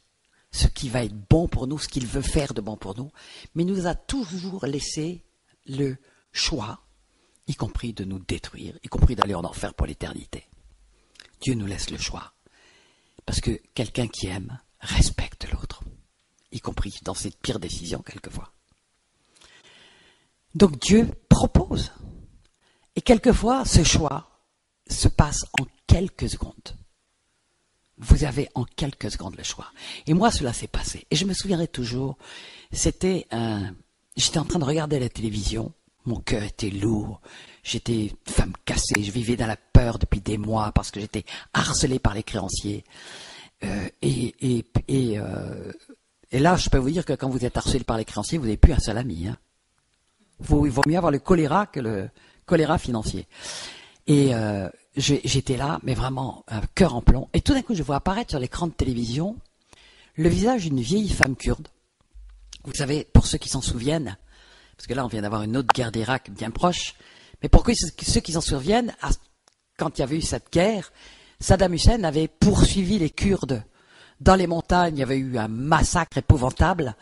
ce qui va être bon pour nous, ce qu'il veut faire de bon pour nous, mais il nous a toujours laissé le choix, y compris de nous détruire, y compris d'aller en enfer pour l'éternité. Dieu nous laisse le choix, parce que quelqu'un qui aime respecte l'autre, y compris dans ses pires décisions quelquefois. Donc Dieu propose, et quelquefois ce choix se passe en quelques secondes. Vous avez en quelques secondes le choix. Et moi, cela s'est passé. Et je me souviendrai toujours, c'était un j'étais en train de regarder la télévision, mon cœur était lourd, j'étais une femme cassée, je vivais dans la peur depuis des mois parce que j'étais harcelé par les créanciers. Et là, je peux vous dire que quand vous êtes harcelé par les créanciers, vous n'avez plus un seul ami. Hein. Il vaut mieux avoir le choléra que le choléra financier. Et j'étais là, mais vraiment, un cœur en plomb. Et tout d'un coup, je vois apparaître sur l'écran de télévision le visage d'une vieille femme kurde. Vous savez, pour ceux qui s'en souviennent, parce que là, on vient d'avoir une autre guerre d'Irak bien proche, mais pour ceux qui s'en souviennent, quand il y avait eu cette guerre, Saddam Hussein avait poursuivi les Kurdes dans les montagnes, il y avait eu un massacre épouvantable,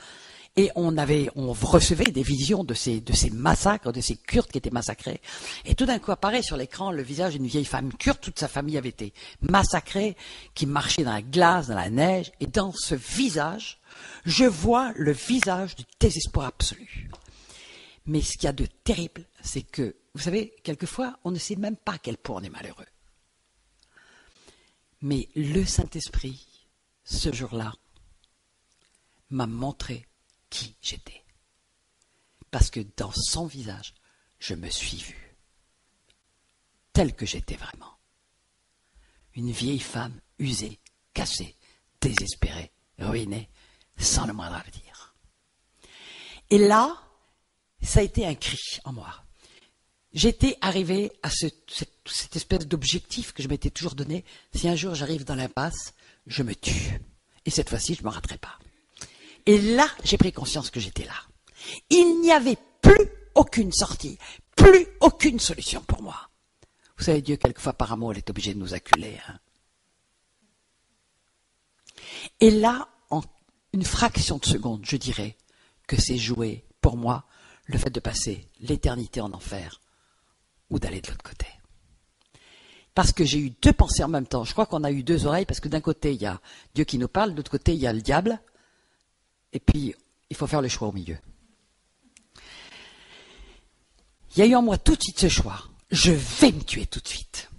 et on recevait des visions de ces massacres, de ces Kurdes qui étaient massacrés. Et tout d'un coup apparaît sur l'écran le visage d'une vieille femme kurde, toute sa famille avait été massacrée, qui marchait dans la glace, dans la neige, et dans ce visage, je vois le visage du désespoir absolu. Mais ce qu'il y a de terrible, c'est que, vous savez, quelquefois, on ne sait même pas à quel point on est malheureux. Mais le Saint-Esprit, ce jour-là, m'a montré qui j'étais. Parce que dans son visage, je me suis vu. Tel que j'étais vraiment. Une vieille femme usée, cassée, désespérée, ruinée, sans le moindre avenir. Et là, ça a été un cri en moi. J'étais arrivé à cette espèce d'objectif que je m'étais toujours donné. Si un jour j'arrive dans l'impasse, je me tue. Et cette fois-ci, je ne me raterai pas. Et là, j'ai pris conscience que j'étais là. Il n'y avait plus aucune sortie, plus aucune solution pour moi. Vous savez, Dieu, quelquefois par amour, il est obligé de nous acculer. Hein. Et là, en une fraction de seconde, je dirais que c'est joué pour moi le fait de passer l'éternité en enfer ou d'aller de l'autre côté. Parce que j'ai eu deux pensées en même temps. Je crois qu'on a eu deux oreilles parce que d'un côté, il y a Dieu qui nous parle, de l'autre côté, il y a le diable. Et puis, il faut faire le choix au milieu. Il y a eu en moi tout de suite ce choix. Je vais me tuer tout de suite.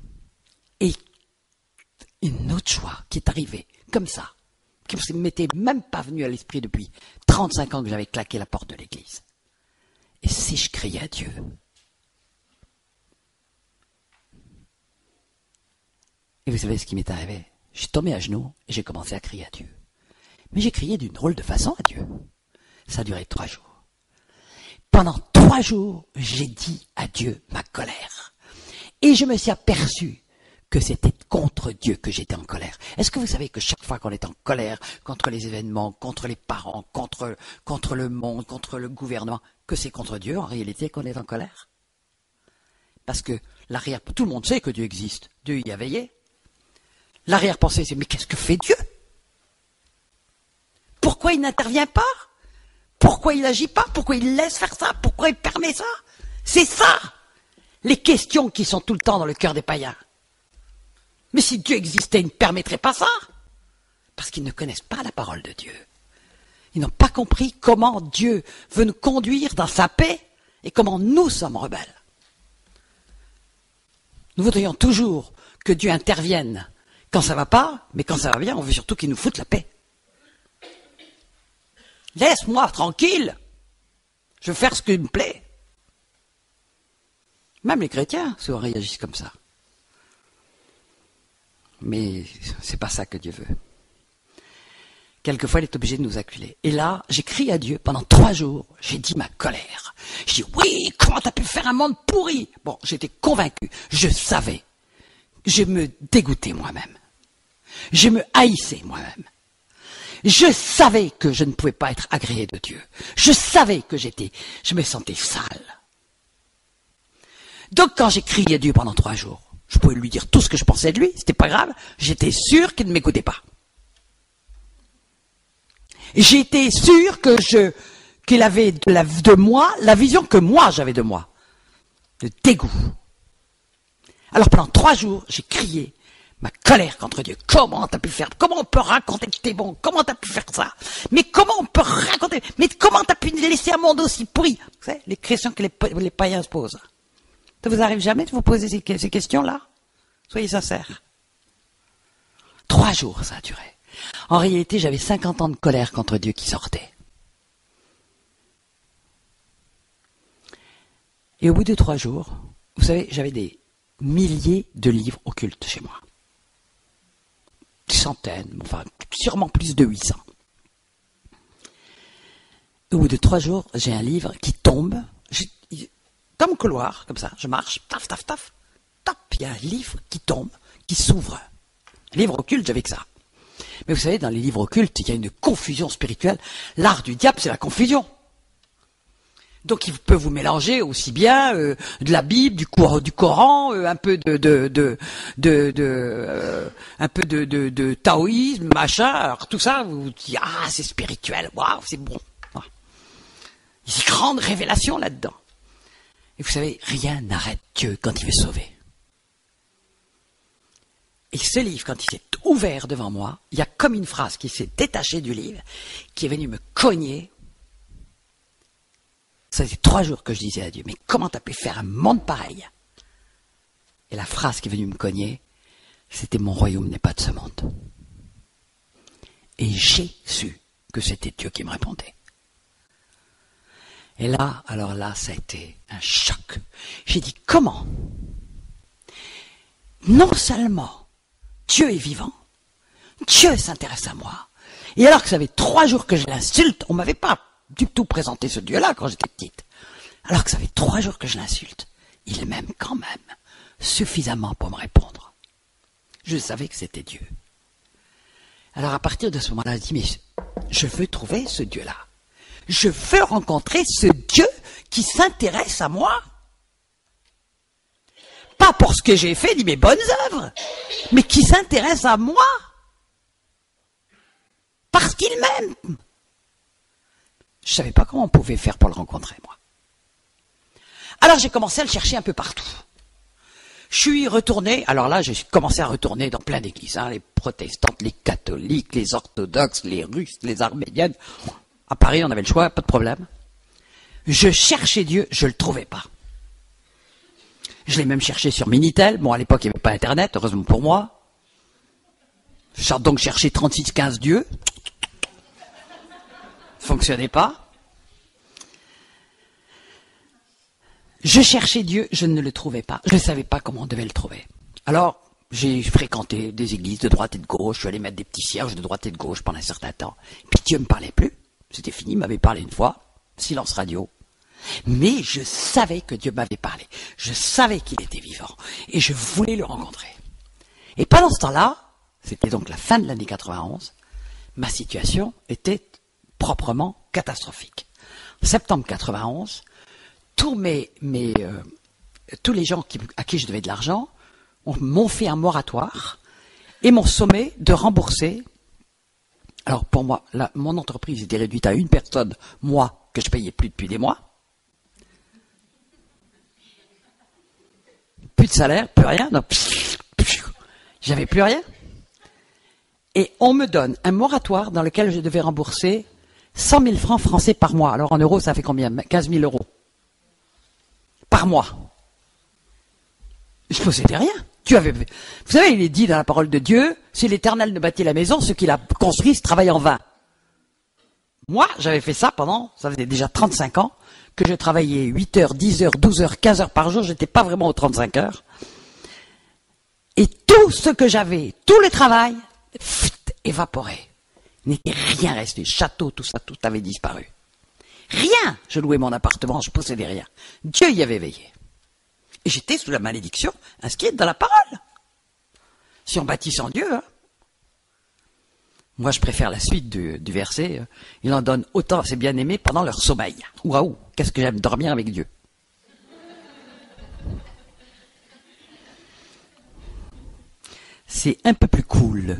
Et une autre choix qui est arrivée, comme ça, qui ne m'était même pas venu à l'esprit depuis 35 ans que j'avais claqué la porte de l'église. Et si je criais à Dieu? Et vous savez ce qui m'est arrivé? Je suis tombé à genoux et j'ai commencé à crier à Dieu. Mais j'ai crié d'une drôle de façon à Dieu. Ça a duré 3 jours. Pendant 3 jours, j'ai dit à Dieu ma colère. Et je me suis aperçu que c'était contre Dieu que j'étais en colère. Est-ce que vous savez que chaque fois qu'on est en colère contre les événements, contre les parents, contre le monde, contre le gouvernement, que c'est contre Dieu en réalité qu'on est en colère? Parce que tout le monde sait que Dieu existe. Dieu y a veillé. L'arrière-pensée, c'est mais qu'est-ce que fait Dieu? Pourquoi il n'intervient pas? Pourquoi il n'agit pas? Pourquoi il laisse faire ça? Pourquoi il permet ça? C'est ça, les questions qui sont tout le temps dans le cœur des païens. Mais si Dieu existait, il ne permettrait pas ça. Parce qu'ils ne connaissent pas la parole de Dieu. Ils n'ont pas compris comment Dieu veut nous conduire dans sa paix et comment nous sommes rebelles. Nous voudrions toujours que Dieu intervienne quand ça va pas, mais quand ça va bien, on veut surtout qu'il nous foute la paix. Laisse-moi tranquille. Je veux faire ce qui me plaît. Même les chrétiens souvent réagissent comme ça. Mais c'est pas ça que Dieu veut. Quelquefois, il est obligé de nous acculer. Et là, j'ai crié à Dieu pendant 3 jours. J'ai dit ma colère. J'ai dit, oui, comment t'as pu faire un monde pourri? Bon, j'étais convaincu. Je savais. Je me dégoûtais moi-même. Je me haïssais moi-même. Je savais que je ne pouvais pas être agréé de Dieu. Je savais que je me sentais sale. Donc quand j'ai crié à Dieu pendant 3 jours, je pouvais lui dire tout ce que je pensais de lui, c'était pas grave, j'étais sûr qu'il ne m'écoutait pas. J'étais sûr qu'il avait de moi la vision que moi j'avais de moi, de dégoût. Alors pendant 3 jours, j'ai crié ma colère contre Dieu. Comment t'as pu faire? Comment on peut raconter que t'es bon? Comment t'as pu faire ça? Mais comment on peut raconter? Mais comment t'as pu laisser un monde aussi pourri? Vous savez, les questions que les païens se posent. Ça vous arrive jamais de vous poser ces questions-là? Soyez sincères. 3 jours, ça a duré. En réalité, j'avais 50 ans de colère contre Dieu qui sortait. Et au bout de 3 jours, vous savez, j'avais des milliers de livres occultes chez moi. Des centaines, enfin, sûrement plus de 800. Au bout de 3 jours, j'ai un livre qui tombe, dans mon couloir, comme ça, je marche, taf, taf, taf, taf, il y a un livre qui tombe, qui s'ouvre. Un livre occulte, j'avais que ça. Mais vous savez, dans les livres occultes, il y a une confusion spirituelle. L'art du diable, c'est la confusion. Donc il peut vous mélanger aussi bien de la Bible, du Coran, un peu de taoïsme, machin. Alors tout ça, vous dites ah c'est spirituel, waouh c'est bon. Il y a une grande révélation là-dedans. Et vous savez, rien n'arrête Dieu quand il veut sauver. Et ce livre, quand il s'est ouvert devant moi, il y a comme une phrase qui s'est détachée du livre, qui est venue me cogner. Ça faisait 3 jours que je disais à Dieu, mais comment t'as pu faire un monde pareil? Et la phrase qui est venue me cogner, c'était mon royaume n'est pas de ce monde. Et j'ai su que c'était Dieu qui me répondait. Et là, alors là, ça a été un choc. J'ai dit, comment? Non seulement Dieu est vivant, Dieu s'intéresse à moi, et alors que ça fait 3 jours que je l'insulte, on m'avait pas du tout présenté ce Dieu-là quand j'étais petite. Alors que ça fait 3 jours que je l'insulte, il m'aime quand même suffisamment pour me répondre. Je savais que c'était Dieu. Alors à partir de ce moment-là, je dis, mais je veux trouver ce Dieu-là. Je veux rencontrer ce Dieu qui s'intéresse à moi. Pas pour ce que j'ai fait, ni mes bonnes œuvres, mais qui s'intéresse à moi. Parce qu'il m'aime. Je ne savais pas comment on pouvait faire pour le rencontrer, moi. Alors j'ai commencé à le chercher un peu partout. Je suis retourné, alors là j'ai commencé à retourner dans plein d'églises, les protestantes, les catholiques, les orthodoxes, les russes, les arméniennes. À Paris on avait le choix, pas de problème. Je cherchais Dieu, je ne le trouvais pas. Je l'ai même cherché sur Minitel, bon à l'époque il n'y avait pas internet, heureusement pour moi. J'ai donc cherché 3615 Dieu. Fonctionnait pas. Je cherchais Dieu, je ne le trouvais pas. Je ne savais pas comment on devait le trouver. Alors, j'ai fréquenté des églises de droite et de gauche, je suis allé mettre des petits cierges de droite et de gauche pendant un certain temps. Puis Dieu ne me parlait plus. C'était fini, il m'avait parlé une fois. Silence radio. Mais je savais que Dieu m'avait parlé. Je savais qu'il était vivant. Et je voulais le rencontrer. Et pendant ce temps-là, c'était donc la fin de l'année 91, ma situation était proprement catastrophique. En septembre 91, tous les gens à qui je devais de l'argent m'ont fait un moratoire et m'ont sommé de rembourser. Alors pour moi, mon entreprise était réduite à une personne, moi, que je payais plus depuis des mois. Plus de salaire, plus rien. Donc, j'avais plus rien. Et on me donne un moratoire dans lequel je devais rembourser 100 000 francs français par mois. Alors en euros, ça fait combien? 15 000 euros. Par mois. Je possédais rien. Vous savez, il est dit dans la parole de Dieu, si l'Éternel ne bâtit la maison, ceux qui la construisent travaillent en vain. Moi, j'avais fait ça ça faisait déjà 35 ans, que je travaillais 8 heures, 10 heures, 12 heures, 15 heures par jour, j'étais pas vraiment aux 35 heures. Et tout ce que j'avais, tout le travail, évaporé. Il n'était rien resté. Château, tout ça, tout avait disparu. Rien. Je louais mon appartement, je possédais rien. Dieu y avait veillé. Et j'étais sous la malédiction inscrite dans la parole. Si on bâtit sans Dieu, Moi, je préfère la suite du verset. Il en donne autant à ses bien-aimés pendant leur sommeil. Waouh, qu'est-ce que j'aime dormir avec Dieu. C'est un peu plus cool.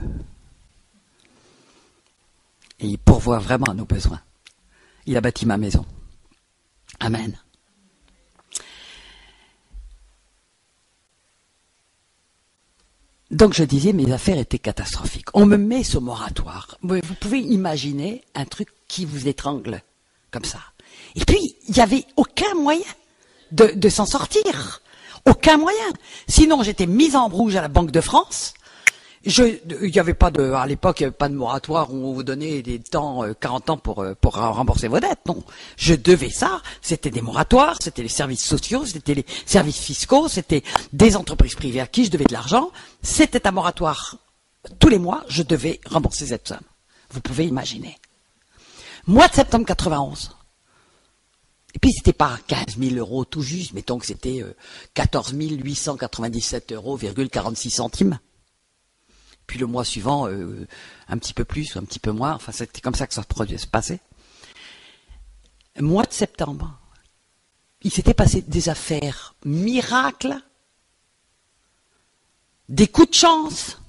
Et il pourvoit vraiment à nos besoins. Il a bâti ma maison. Amen. Donc je disais, mes affaires étaient catastrophiques. On me met ce moratoire. Vous pouvez imaginer un truc qui vous étrangle, comme ça. Et puis, il n'y avait aucun moyen de s'en sortir. Aucun moyen. Sinon, j'étais mise en rouge à la Banque de France. Il n'y avait pas à l'époque, il n'y avait pas de moratoire où on vous donnait des temps, 40 ans pour rembourser vos dettes, non. Je devais ça, c'était des moratoires, c'était les services sociaux, c'était les services fiscaux, c'était des entreprises privées à qui je devais de l'argent, c'était un moratoire. Tous les mois, je devais rembourser cette somme. Vous pouvez imaginer. Mois de septembre 91. Et puis c'était pas 15 000 euros tout juste, mettons que c'était 14 897 euros, 46 centimes. Puis le mois suivant, un petit peu plus ou un petit peu moins, enfin c'était comme ça que ça se passait. Mois de septembre, il s'était passé des affaires miracles, des coups de chance,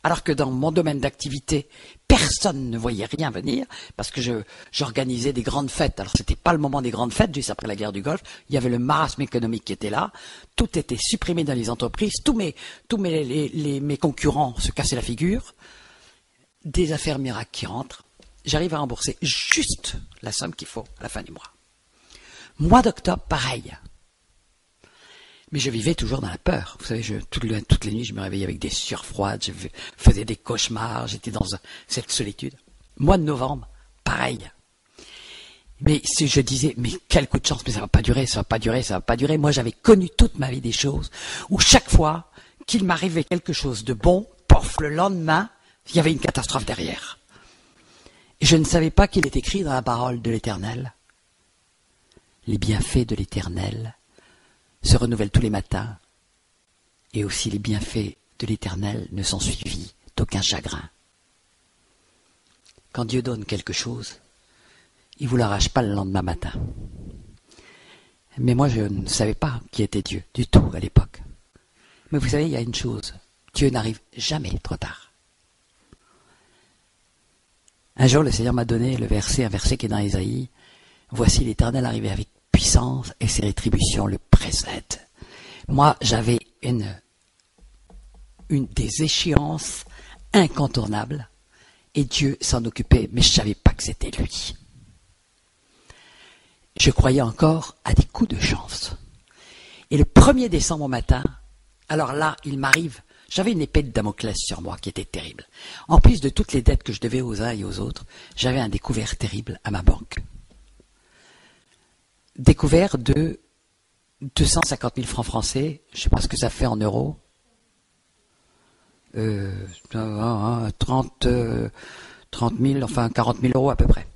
alors que dans mon domaine d'activité, personne ne voyait rien venir, parce que j'organisais des grandes fêtes. Alors c'était pas le moment des grandes fêtes, juste après la guerre du Golfe, il y avait le marasme économique qui était là, tout était supprimé dans les entreprises, tous mes concurrents se cassaient la figure, des affaires miracles qui rentrent, j'arrive à rembourser juste la somme qu'il faut à la fin du mois. Mois d'octobre, pareil. Mais je vivais toujours dans la peur. Vous savez, toutes les nuits, je me réveillais avec des sueurs froides, je faisais des cauchemars, j'étais dans cette solitude. Mois de novembre, pareil. Mais si je disais, mais quel coup de chance, mais ça va pas durer, ça va pas durer, ça va pas durer. Moi, j'avais connu toute ma vie des choses où chaque fois qu'il m'arrivait quelque chose de bon, pof, le lendemain, il y avait une catastrophe derrière. Et je ne savais pas qu'il est écrit dans la parole de l'Éternel. Les bienfaits de l'Éternel se renouvellent tous les matins, et aussi les bienfaits de l'Éternel ne sont suivis d'aucun chagrin. Quand Dieu donne quelque chose, il ne vous l'arrache pas le lendemain matin. Mais moi, je ne savais pas qui était Dieu, du tout, à l'époque. Mais vous savez, il y a une chose, Dieu n'arrive jamais trop tard. Un jour, le Seigneur m'a donné un verset qui est dans Ésaïe, « Voici l'Éternel arrivé avec puissance et ses rétributions le précèdent. » Moi, j'avais une des échéances incontournables et Dieu s'en occupait, mais je ne savais pas que c'était lui. Je croyais encore à des coups de chance. Et le 1er décembre au matin, alors là, il m'arrive, j'avais une épée de Damoclès sur moi qui était terrible. En plus de toutes les dettes que je devais aux uns et aux autres, j'avais un découvert terrible à ma banque. Découvert de 250 000 francs français, je ne sais pas ce que ça fait en euros, 30 000, enfin 40 000 euros à peu près.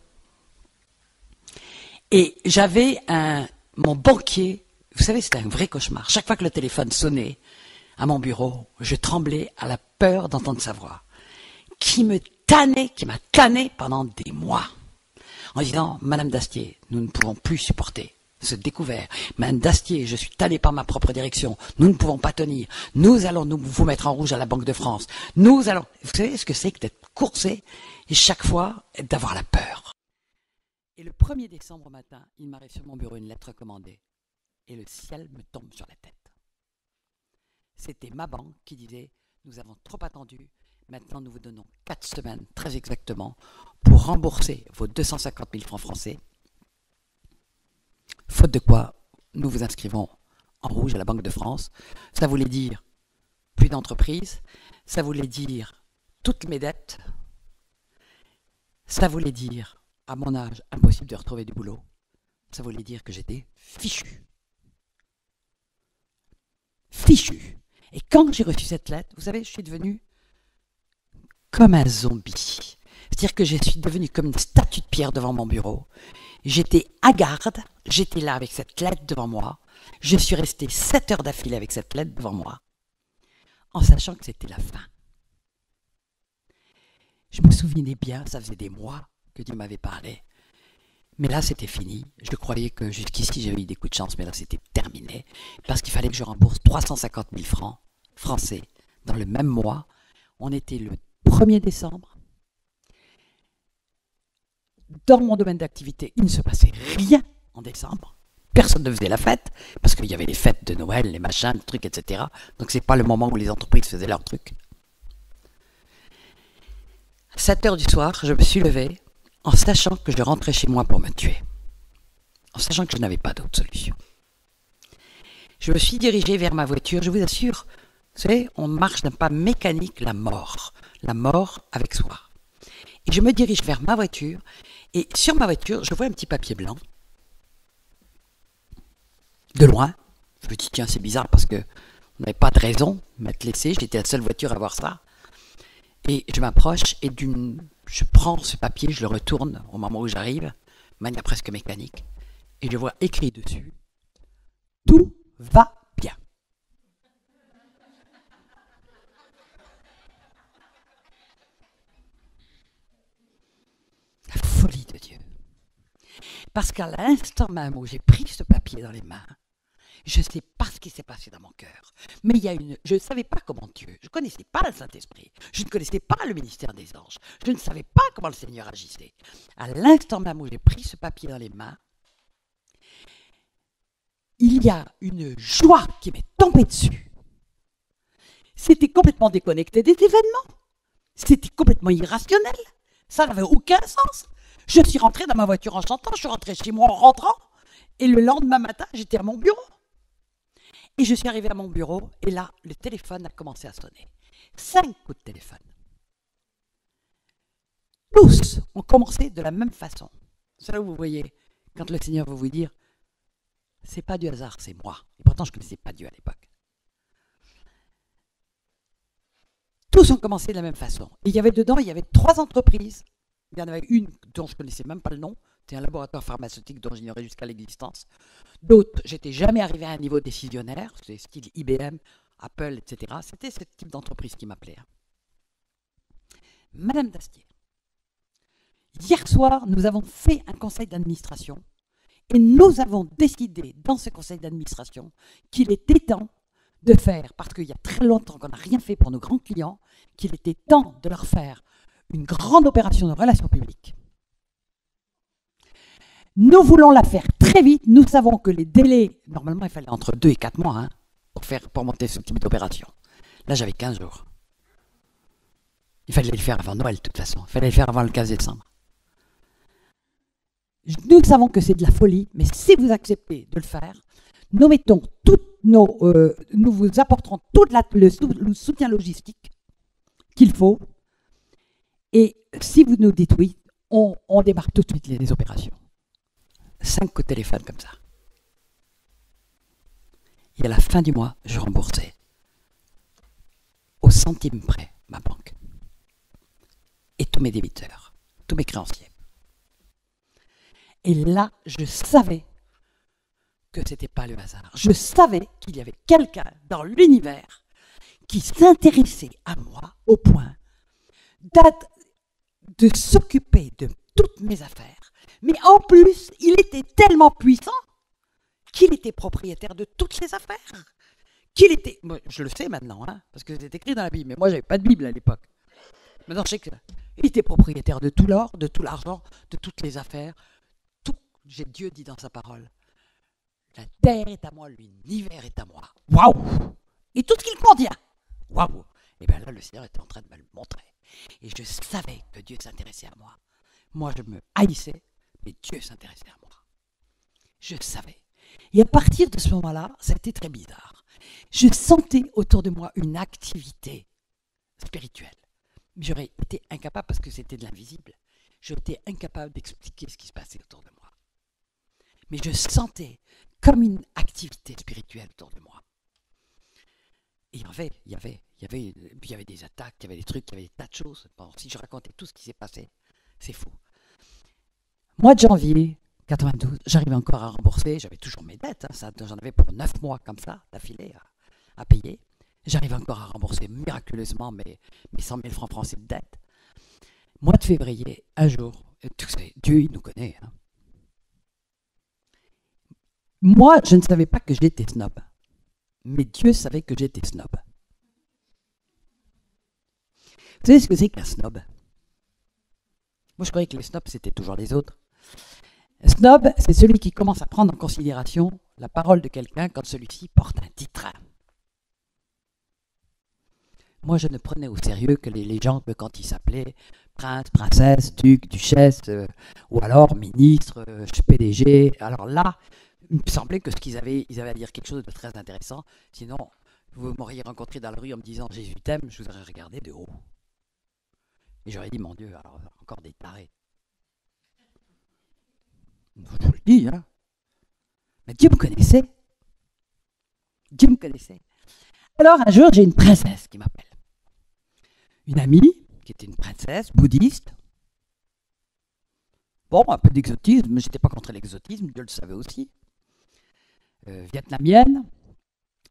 Et j'avais mon banquier, vous savez, c'était un vrai cauchemar. Chaque fois que le téléphone sonnait à mon bureau, je tremblais à la peur d'entendre sa voix, qui m'a tanné pendant des mois. En disant, Madame Dastier, nous ne pouvons plus supporter ce découvert. Madame Dastier, je suis tanné par ma propre direction. Nous ne pouvons pas tenir. Nous allons vous mettre en rouge à la Banque de France. Vous savez ce que c'est que d'être coursé et chaque fois d'avoir la peur. Et le 1er décembre au matin, il m'arrive sur mon bureau une lettre recommandée. Et le ciel me tombe sur la tête. C'était ma banque qui disait, nous avons trop attendu. Maintenant, nous vous donnons 4 semaines, très exactement, pour rembourser vos 250 000 francs français. Faute de quoi, nous vous inscrivons en rouge à la Banque de France. Ça voulait dire plus d'entreprise. Ça voulait dire toutes mes dettes. Ça voulait dire, à mon âge, impossible de retrouver du boulot. Ça voulait dire que j'étais fichu. Fichu. Et quand j'ai reçu cette lettre, vous savez, je suis devenu comme un zombie. C'est-à-dire que je suis devenu comme une statue de pierre devant mon bureau. J'étais à garde, j'étais là avec cette lettre devant moi. Je suis resté 7 heures d'affilée avec cette lettre devant moi, en sachant que c'était la fin. Je me souvenais bien, ça faisait des mois que Dieu m'avait parlé. Mais là, c'était fini. Je croyais que jusqu'ici, j'avais eu des coups de chance, mais là, c'était terminé. Parce qu'il fallait que je rembourse 350 000 francs français dans le même mois. On était le 1er décembre. Dans mon domaine d'activité, il ne se passait rien en décembre. Personne ne faisait la fête, parce qu'il y avait les fêtes de Noël, les machins, les trucs, etc. Donc c'est pas le moment où les entreprises faisaient leurs trucs. À 7 heures du soir, je me suis levé en sachant que je rentrais chez moi pour me tuer. En sachant que je n'avais pas d'autre solution. Je me suis dirigé vers ma voiture, je vous assure, Vous savez, on marche d'un pas mécanique la mort avec soi. Et je me dirige vers ma voiture, et sur ma voiture, je vois un petit papier blanc. De loin, je me dis, tiens, c'est bizarre parce que on n'avait pas de raison de m'être laissé, j'étais la seule voiture à voir ça. Et je m'approche et je prends ce papier, je le retourne au moment où j'arrive, de manière presque mécanique, et je vois écrit dessus, tout va bien. La folie de Dieu. Parce qu'à l'instant même où j'ai pris ce papier dans les mains, je ne sais pas ce qui s'est passé dans mon cœur. Mais je ne savais pas comment Dieu, je ne connaissais pas le Saint-Esprit, je ne connaissais pas le ministère des anges, je ne savais pas comment le Seigneur agissait. À l'instant même où j'ai pris ce papier dans les mains, il y a une joie qui m'est tombée dessus. C'était complètement déconnecté des événements. C'était complètement irrationnel. Ça n'avait aucun sens. Je suis rentrée dans ma voiture en chantant, je suis rentrée chez moi en rentrant, et le lendemain matin, j'étais à mon bureau. Et je suis arrivée à mon bureau, et là, le téléphone a commencé à sonner. 5 coups de téléphone. Tous ont commencé de la même façon. C'est là où vous voyez, quand le Seigneur veut vous dire, c'est pas du hasard, c'est moi. Et pourtant, je ne connaissais pas Dieu à l'époque. Tous ont commencé de la même façon. Et il y avait 3 entreprises. Il y en avait une dont je ne connaissais même pas le nom. C'était un laboratoire pharmaceutique dont j'ignorais jusqu'à l'existence. D'autres, j'étais jamais arrivé à un niveau décisionnaire. C'est style IBM, Apple, etc. C'était ce type d'entreprise qui m'appelait. Madame Dastier, hier soir, nous avons fait un conseil d'administration et nous avons décidé dans ce conseil d'administration qu'il était temps de faire, parce qu'il y a très longtemps qu'on n'a rien fait pour nos grands clients, qu'il était temps de leur faire une grande opération de relations publiques. Nous voulons la faire très vite. Nous savons que les délais, normalement il fallait entre 2 et 4 mois pour monter ce type d'opération. Là j'avais 15 jours. Il fallait le faire avant Noël de toute façon. Il fallait le faire avant le 15 décembre. Nous savons que c'est de la folie, mais si vous acceptez de le faire, nous vous apporterons tout le soutien logistique qu'il faut. Et si vous nous dites oui, on démarre tout de suite les opérations. 5 coups de téléphone comme ça. Et à la fin du mois, je remboursais au centime près ma banque. Et tous mes débiteurs, tous mes créanciers. Et là, je savais que ce n'était pas le hasard. Je savais qu'il y avait quelqu'un dans l'univers qui s'intéressait à moi au point de s'occuper de toutes mes affaires. Mais en plus, il était tellement puissant qu'il était propriétaire de toutes les affaires. Moi, je le sais maintenant, parce que c'est écrit dans la Bible, mais moi, je n'avais pas de Bible à l'époque. Maintenant, je sais qu'il était propriétaire de tout l'or, de tout l'argent, de toutes les affaires. Dieu dit dans sa parole, la terre est à moi, l'univers est à moi. Waouh! Et tout ce qu'il contient. Waouh! Et bien là, le Seigneur était en train de me le montrer. Et je savais que Dieu s'intéressait à moi. Moi, je me haïssais, mais Dieu s'intéressait à moi. Je savais. Et à partir de ce moment-là, ça a été très bizarre. Je sentais autour de moi une activité spirituelle. J'aurais été incapable, parce que c'était de l'invisible, j'aurais été incapable d'expliquer ce qui se passait autour de moi. Mais je sentais comme une activité spirituelle autour de moi. Et il y avait des attaques, il y avait des trucs, il y avait des tas de choses. Bon, si je racontais tout ce qui s'est passé, c'est fou. Mois de janvier 92, j'arrivais encore à rembourser, j'avais toujours mes dettes, j'en avais pour 9 mois comme ça, d'affilée, à payer. J'arrivais encore à rembourser miraculeusement mes 100 000 francs français de dette. Mois de février, un jour, Dieu il nous connaît. Moi, je ne savais pas que j'étais snob. Mais Dieu savait que j'étais snob. Vous savez ce que c'est qu'un snob? Moi, je croyais que les snobs, c'était toujours les autres. Un snob, c'est celui qui commence à prendre en considération la parole de quelqu'un quand celui-ci porte un titre. Moi, je ne prenais au sérieux que les légendes quand ils s'appelaient prince, princesse, duc, duchesse, ou alors ministre, PDG. Alors là, il me semblait que ils avaient à dire quelque chose de très intéressant. Sinon, vous m'auriez rencontré dans la rue en me disant Jésus t'aime, je vous aurais regardé de haut. Et j'aurais dit, mon Dieu, alors encore des tarés. Je vous le dis, hein. Mais Dieu me connaissait. Dieu me connaissait. Alors un jour, j'ai une princesse qui m'appelle. Une amie, qui était une princesse bouddhiste. Bon, un peu d'exotisme, mais j'étais pas contre l'exotisme, Dieu le savait aussi. Vietnamienne.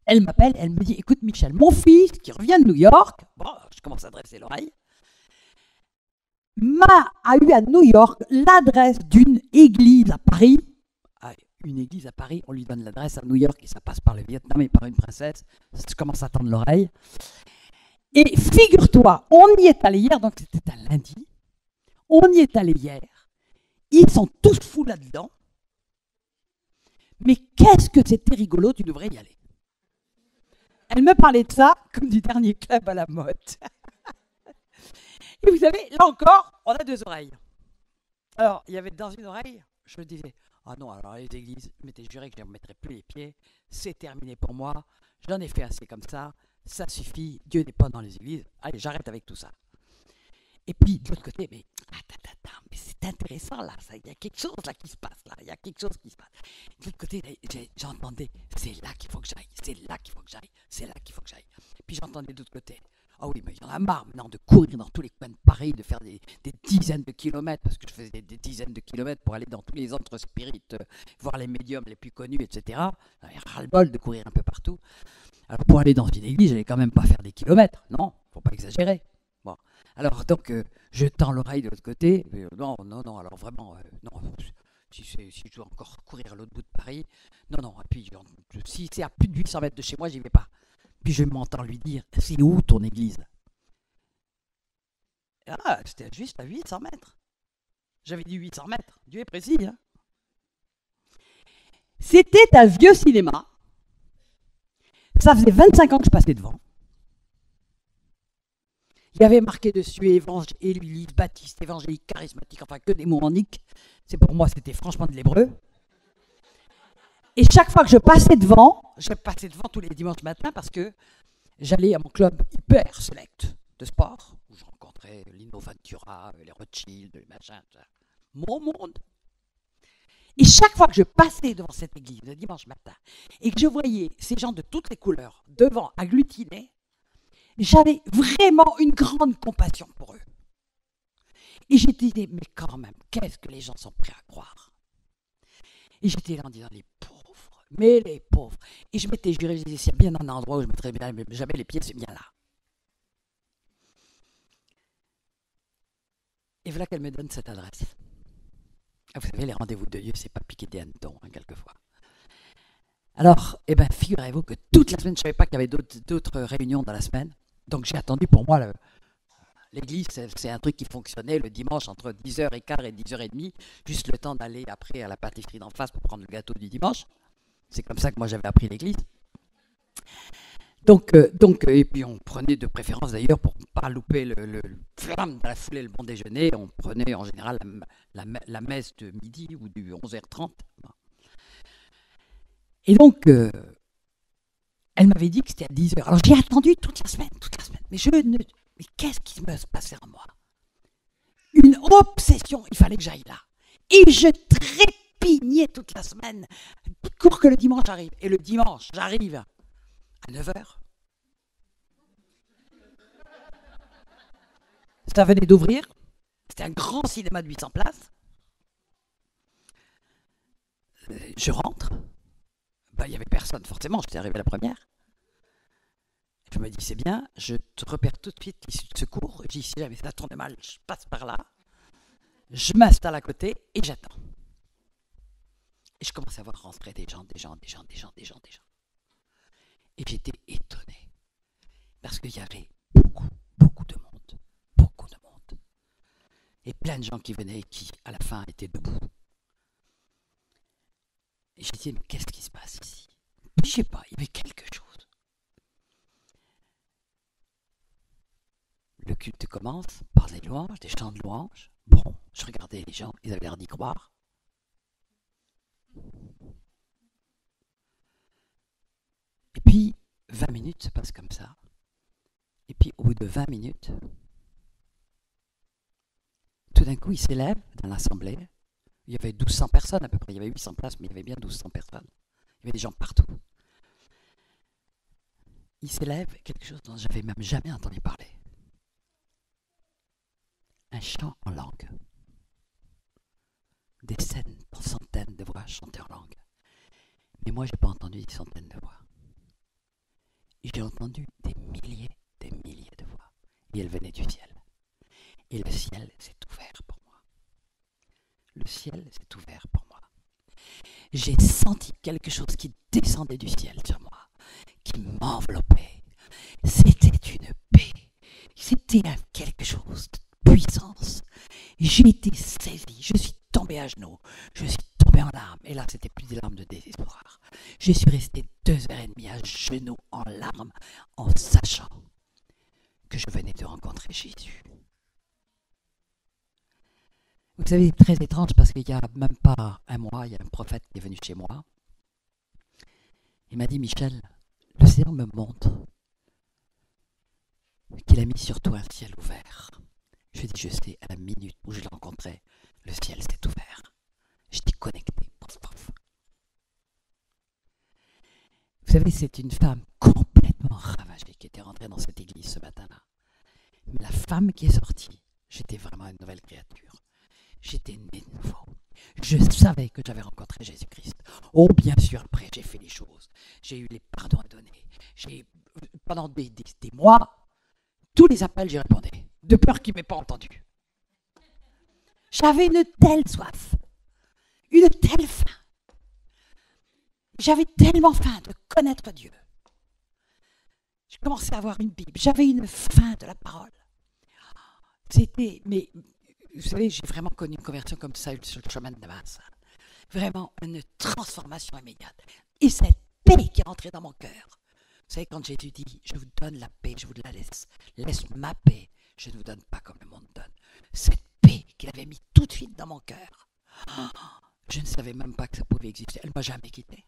Elle m'appelle, elle me dit, écoute Michel, mon fils qui revient de New York, bon, je commence à dresser l'oreille, a eu à New York l'adresse d'une église à Paris. Ah, une église à Paris, on lui donne l'adresse à New York et ça passe par le Vietnam et par une princesse. Je commence à tendre l'oreille. Et figure-toi, on y est allé hier, donc c'était un lundi. On y est allé hier. Ils sont tous fous là-dedans. Mais qu'est-ce que c'était rigolo, tu devrais y aller. Elle me parlait de ça comme du dernier club à la mode. Et vous savez, là encore, on a deux oreilles. Alors, il y avait dans une oreille, je me disais, ah non, alors les églises, je m'étais juré que je ne remettrais plus les pieds, c'est terminé pour moi, j'en ai fait assez comme ça suffit, Dieu n'est pas dans les églises, allez, j'arrête avec tout ça. Et puis, de l'autre côté, mais mais c'est intéressant là, il y a quelque chose là qui se passe là, il y a quelque chose qui se passe. De l'autre côté, j'entendais, c'est là qu'il faut que j'aille, c'est là qu'il faut que j'aille, c'est là qu'il faut que j'aille. Puis j'entendais de l'autre côté, ah oui, mais il y en a marre maintenant de courir dans tous les coins de Paris, de faire des dizaines de kilomètres, parce que je faisais des dizaines de kilomètres pour aller dans tous les autres spirites, voir les médiums les plus connus, etc. J'avais ras-le-bol de courir un peu partout. Alors pour aller dans une église, je n'allais quand même pas faire des kilomètres, non, faut pas exagérer. Bon, alors donc je tends l'oreille de l'autre côté, non, alors vraiment, non, si je dois encore courir à l'autre bout de Paris, non, et puis si c'est à plus de 800 mètres de chez moi, j'y vais pas. Puis je m'entends lui dire, c'est où ton église? Ah, c'était juste à 800 mètres. J'avais dit 800 mètres, Dieu est précis. Hein. C'était un vieux cinéma. Ça faisait 25 ans que je passais devant. Il y avait marqué dessus Église baptiste, évangélique, charismatique, enfin que des mots en nique. C'est pour moi, c'était franchement de l'hébreu. Et chaque fois que je passais devant tous les dimanches matin parce que j'allais à mon club hyper select de sport, où je rencontrais Lino Ventura, les Rothschild, les machins, mon monde. Et chaque fois que je passais devant cette église le dimanche matin et que je voyais ces gens de toutes les couleurs devant agglutinés, j'avais vraiment une grande compassion pour eux. Et j'étais dit, mais quand même, qu'est-ce que les gens sont prêts à croire? Et j'étais là en disant, les pauvres, mais les pauvres. Et je m'étais juré, je disais, s'il y a bien un endroit où je mettrais jamais les pieds, c'est bien là. Et voilà qu'elle me donne cette adresse. Vous savez, les rendez-vous de Dieu, c'est pas piquer des hannetons, hein, quelquefois. Alors, figurez-vous que toute la semaine, je ne savais pas qu'il y avait d'autres réunions dans la semaine. Donc j'ai attendu pour moi, l'église, c'est un truc qui fonctionnait le dimanche entre 10h15 et 10h30, juste le temps d'aller après à la pâtisserie d'en face pour prendre le gâteau du dimanche. C'est comme ça que moi j'avais appris l'église. Donc, et puis on prenait de préférence d'ailleurs pour ne pas louper le flamme de la foulée, le bon déjeuner, on prenait en général la messe de midi ou du 11h30. Et donc, elle m'avait dit que c'était à 10h. Alors j'ai attendu toute la semaine. Mais qu'est-ce qui me se passait en moi? Une obsession, il fallait que j'aille là. Et je trépignais toute la semaine pour que le dimanche arrive. Et le dimanche, j'arrive à 9h. Ça venait d'ouvrir. C'était un grand cinéma de 800 places. Je rentre. Il n'y avait personne, forcément, j'étais arrivé la première. Je me dis, c'est bien, je te repère tout de suite l'issue de secours. Je dis, si jamais ça tourne mal, je passe par là. Je m'installe à côté et j'attends. Et je commence à voir rentrer des gens. Et j'étais étonné. Parce qu'il y avait beaucoup de monde. Beaucoup de monde. Et plein de gens qui venaient et qui, à la fin, étaient debout. Et j'ai dit, mais qu'est-ce qui se passe ici? Je ne sais pas, il y avait quelque chose. Le culte commence par des louanges, des chants de louanges. Bon, je regardais les gens, ils avaient l'air d'y croire. Et puis, 20 minutes se passent comme ça. Et puis au bout de 20 minutes, tout d'un coup, il s'élève dans l'assemblée. Il y avait 1200 personnes à peu près. Il y avait 800 places, mais il y avait bien 1200 personnes. Il y avait des gens partout. Il s'élève quelque chose dont je n'avais même jamais entendu parler. Un chant en langue. Des centaines de voix chantées en langue. Mais moi, je n'ai pas entendu des centaines de voix. J'ai entendu des milliers de voix. Et elles venaient du ciel. Et le ciel s'est ouvert pour moi. Le ciel s'est ouvert pour moi. J'ai senti quelque chose qui descendait du ciel sur moi, qui m'enveloppait. C'était une paix. C'était quelque chose de puissance. J'ai été saisi. Je suis tombé à genoux. Je suis tombé en larmes. Et là, c'était plus des larmes de désespoir. Je suis resté 2h30 à genoux en larmes, en sachant que je venais de rencontrer Jésus. Vous savez, c'est très étrange parce qu'il n'y a même pas un mois, il y a un prophète qui est venu chez moi. Il m'a dit, Michel, le Seigneur me montre qu'il a mis sur toi un ciel ouvert. Je lui ai dit, je sais, à la minute où je l'ai rencontré, le ciel s'est ouvert. J'étais connecté. Vous savez, c'est une femme complètement ravagée qui était rentrée dans cette église ce matin-là. Mais la femme qui est sortie, j'étais vraiment une nouvelle créature. J'étais né de nouveau. Je savais que j'avais rencontré Jésus-Christ. Oh, bien sûr, après, j'ai fait les choses. J'ai eu les pardons à donner. Pendant des mois, tous les appels, j'y répondais. De peur qu'il ne m'ait pas entendu. J'avais une telle soif. Une telle faim. J'avais tellement faim de connaître Dieu. Je commençais à avoir une Bible. J'avais une faim de la parole. Mais vous savez, j'ai vraiment connu une conversion comme ça sur le chemin de Damas. Vraiment une transformation immédiate. Et cette paix qui est rentrée dans mon cœur. Vous savez, quand Jésus dit, je vous donne la paix, je vous la laisse. Laisse ma paix, je ne vous donne pas comme le monde donne. Cette paix qu'il avait mis tout de suite dans mon cœur. Je ne savais même pas que ça pouvait exister. Elle ne m'a jamais quitté.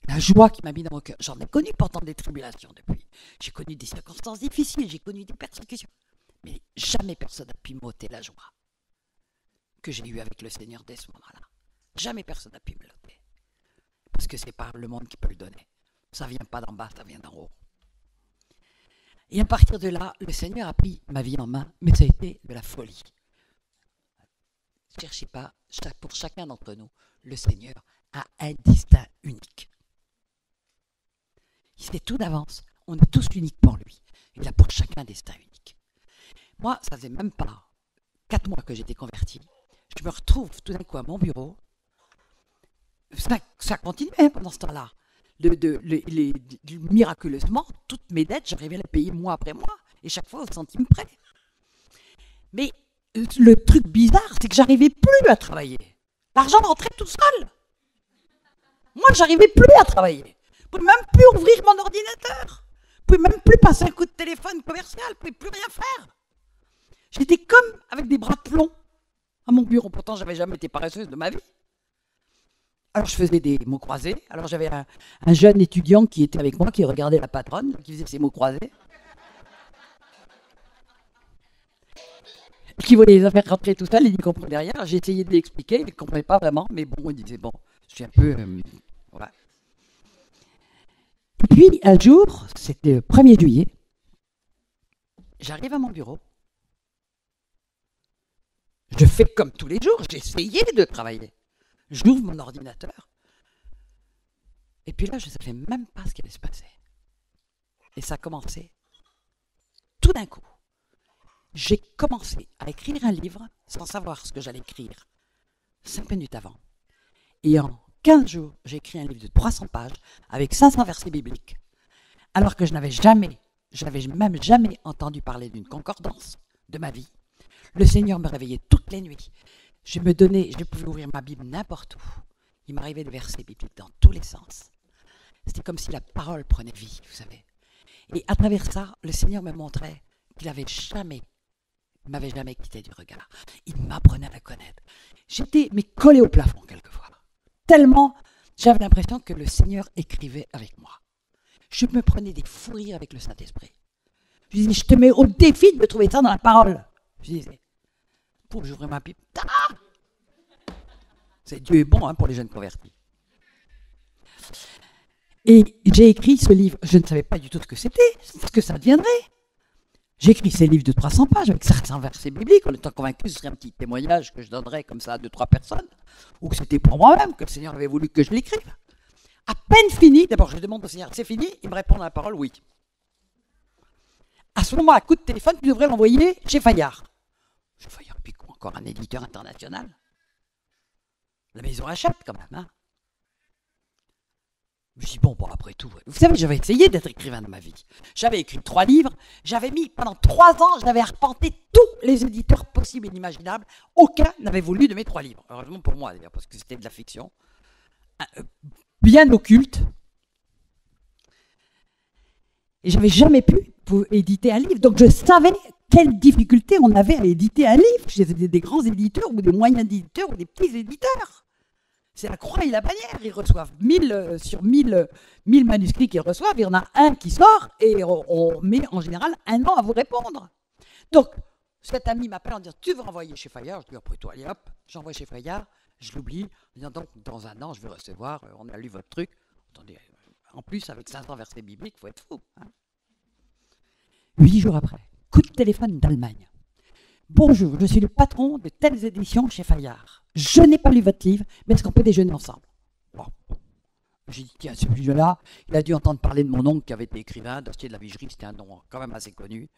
La joie qui m'a mis dans mon cœur. J'en ai connu pourtant des tribulations depuis. J'ai connu des circonstances difficiles, j'ai connu des persécutions. Mais jamais personne n'a pu m'ôter la joie que j'ai eue avec le Seigneur dès ce moment-là. Jamais personne n'a pu me l'ôter. Parce que c'est pas le monde qui peut le donner. Ça vient pas d'en bas, ça vient d'en haut. Et à partir de là, le Seigneur a pris ma vie en main, mais ça a été de la folie. Ne cherchez pas, pour chacun d'entre nous, le Seigneur a un destin unique. Il sait tout d'avance, on est tous uniques pour lui. Il a pour chacun un destin unique. Moi, ça faisait même pas 4 mois que j'étais converti. Je me retrouve tout d'un coup à mon bureau. Ça continuait pendant ce temps-là. Miraculeusement, toutes mes dettes, j'arrivais à les payer mois après mois. Et chaque fois au centime près. Mais le truc bizarre, c'est que j'arrivais plus à travailler. L'argent rentrait tout seul. Moi, j'arrivais plus à travailler. Je ne pouvais même plus ouvrir mon ordinateur. Je ne pouvais même plus passer un coup de téléphone commercial. Je ne pouvais plus rien faire. J'étais comme avec des bras de plomb à mon bureau. Pourtant, je n'avais jamais été paresseuse de ma vie. Alors, je faisais des mots croisés. Alors, j'avais un jeune étudiant qui était avec moi, qui regardait la patronne, qui faisait ses mots croisés. Qui voulait les faire rentrer tout seul, il n'y comprenait rien. J'ai essayé de lui expliquer, il ne comprenait pas vraiment. Mais bon, il disait, bon, je suis un peu... voilà. Et puis, un jour, c'était le 1er juillet, j'arrive à mon bureau. Je fais comme tous les jours, j'essayais de travailler. J'ouvre mon ordinateur. Et puis là, je ne savais même pas ce qui allait se passer. Et ça a commencé. Tout d'un coup, j'ai commencé à écrire un livre sans savoir ce que j'allais écrire 5 minutes avant. Et en 15 jours, j'ai écrit un livre de 300 pages avec 500 versets bibliques. Alors que je n'avais même jamais entendu parler d'une concordance de ma vie. Le Seigneur me réveillait toutes les nuits. Je pouvais ouvrir ma Bible n'importe où. Il m'arrivait des versets bibliques dans tous les sens. C'était comme si la parole prenait vie, vous savez. Et à travers ça, le Seigneur me montrait qu'il m'avait jamais quitté du regard. Il m'apprenait à la connaître. J'étais collé au plafond quelquefois. Tellement, j'avais l'impression que le Seigneur écrivait avec moi. Je me prenais des fous rires avec le Saint-Esprit. Je disais, je te mets au défi de me trouver ça dans la parole. Je disais, pour j'ouvrais ma pipe, Dieu est bon pour les jeunes convertis. Et j'ai écrit ce livre, je ne savais pas du tout ce que c'était, ce que ça deviendrait. J'ai écrit ces livres de 300 pages avec certains versets bibliques, en étant convaincu que ce serait un petit témoignage que je donnerais comme ça à 2-3 personnes, ou que c'était pour moi-même, que le Seigneur avait voulu que je l'écrive. À peine fini, d'abord je demande au Seigneur, c'est fini? Il me répond dans la parole, oui. À ce moment, à coup de téléphone, tu devrais l'envoyer chez Fayard. Chez Fayard, puis quoi, encore un éditeur international? La maison achète quand même, hein. Je me dis, bon, après tout, vous savez, j'avais essayé d'être écrivain dans ma vie. J'avais écrit 3 livres, j'avais mis, pendant 3 ans, j'avais arpenté tous les éditeurs possibles et inimaginables. Aucun n'avait voulu de mes 3 livres. Heureusement pour moi, d'ailleurs, parce que c'était de la fiction. Bien occulte. Et j'avais jamais pu éditer un livre. Donc je savais quelles difficultés on avait à éditer un livre. J'étais des grands éditeurs, ou des moyens éditeurs, ou des petits éditeurs. C'est la croix et la bannière. Ils reçoivent 1000 sur 1000 manuscrits qu'ils reçoivent. Il y en a un qui sort et on met en général 1 an à vous répondre. Donc, cet ami m'appelle en disant, tu veux envoyer chez Fayard? Je dis, après toi, allez hop, j'envoie chez Fayard. Je l'oublie. En disant, donc, dans 1 an, je vais recevoir, on a lu votre truc. Attendez, en plus, avec 500 versets bibliques, il faut être fou. Hein. 8 jours après, coup de téléphone d'Allemagne. Bonjour, je suis le patron de telles éditions chez Fayard. Je n'ai pas lu votre livre, mais est-ce qu'on peut déjeuner ensemble? Bon. J'ai dit, tiens, celui-là, il a dû entendre parler de mon oncle qui avait été écrivain, Dastier de la Vigerie, c'était un nom quand même assez connu.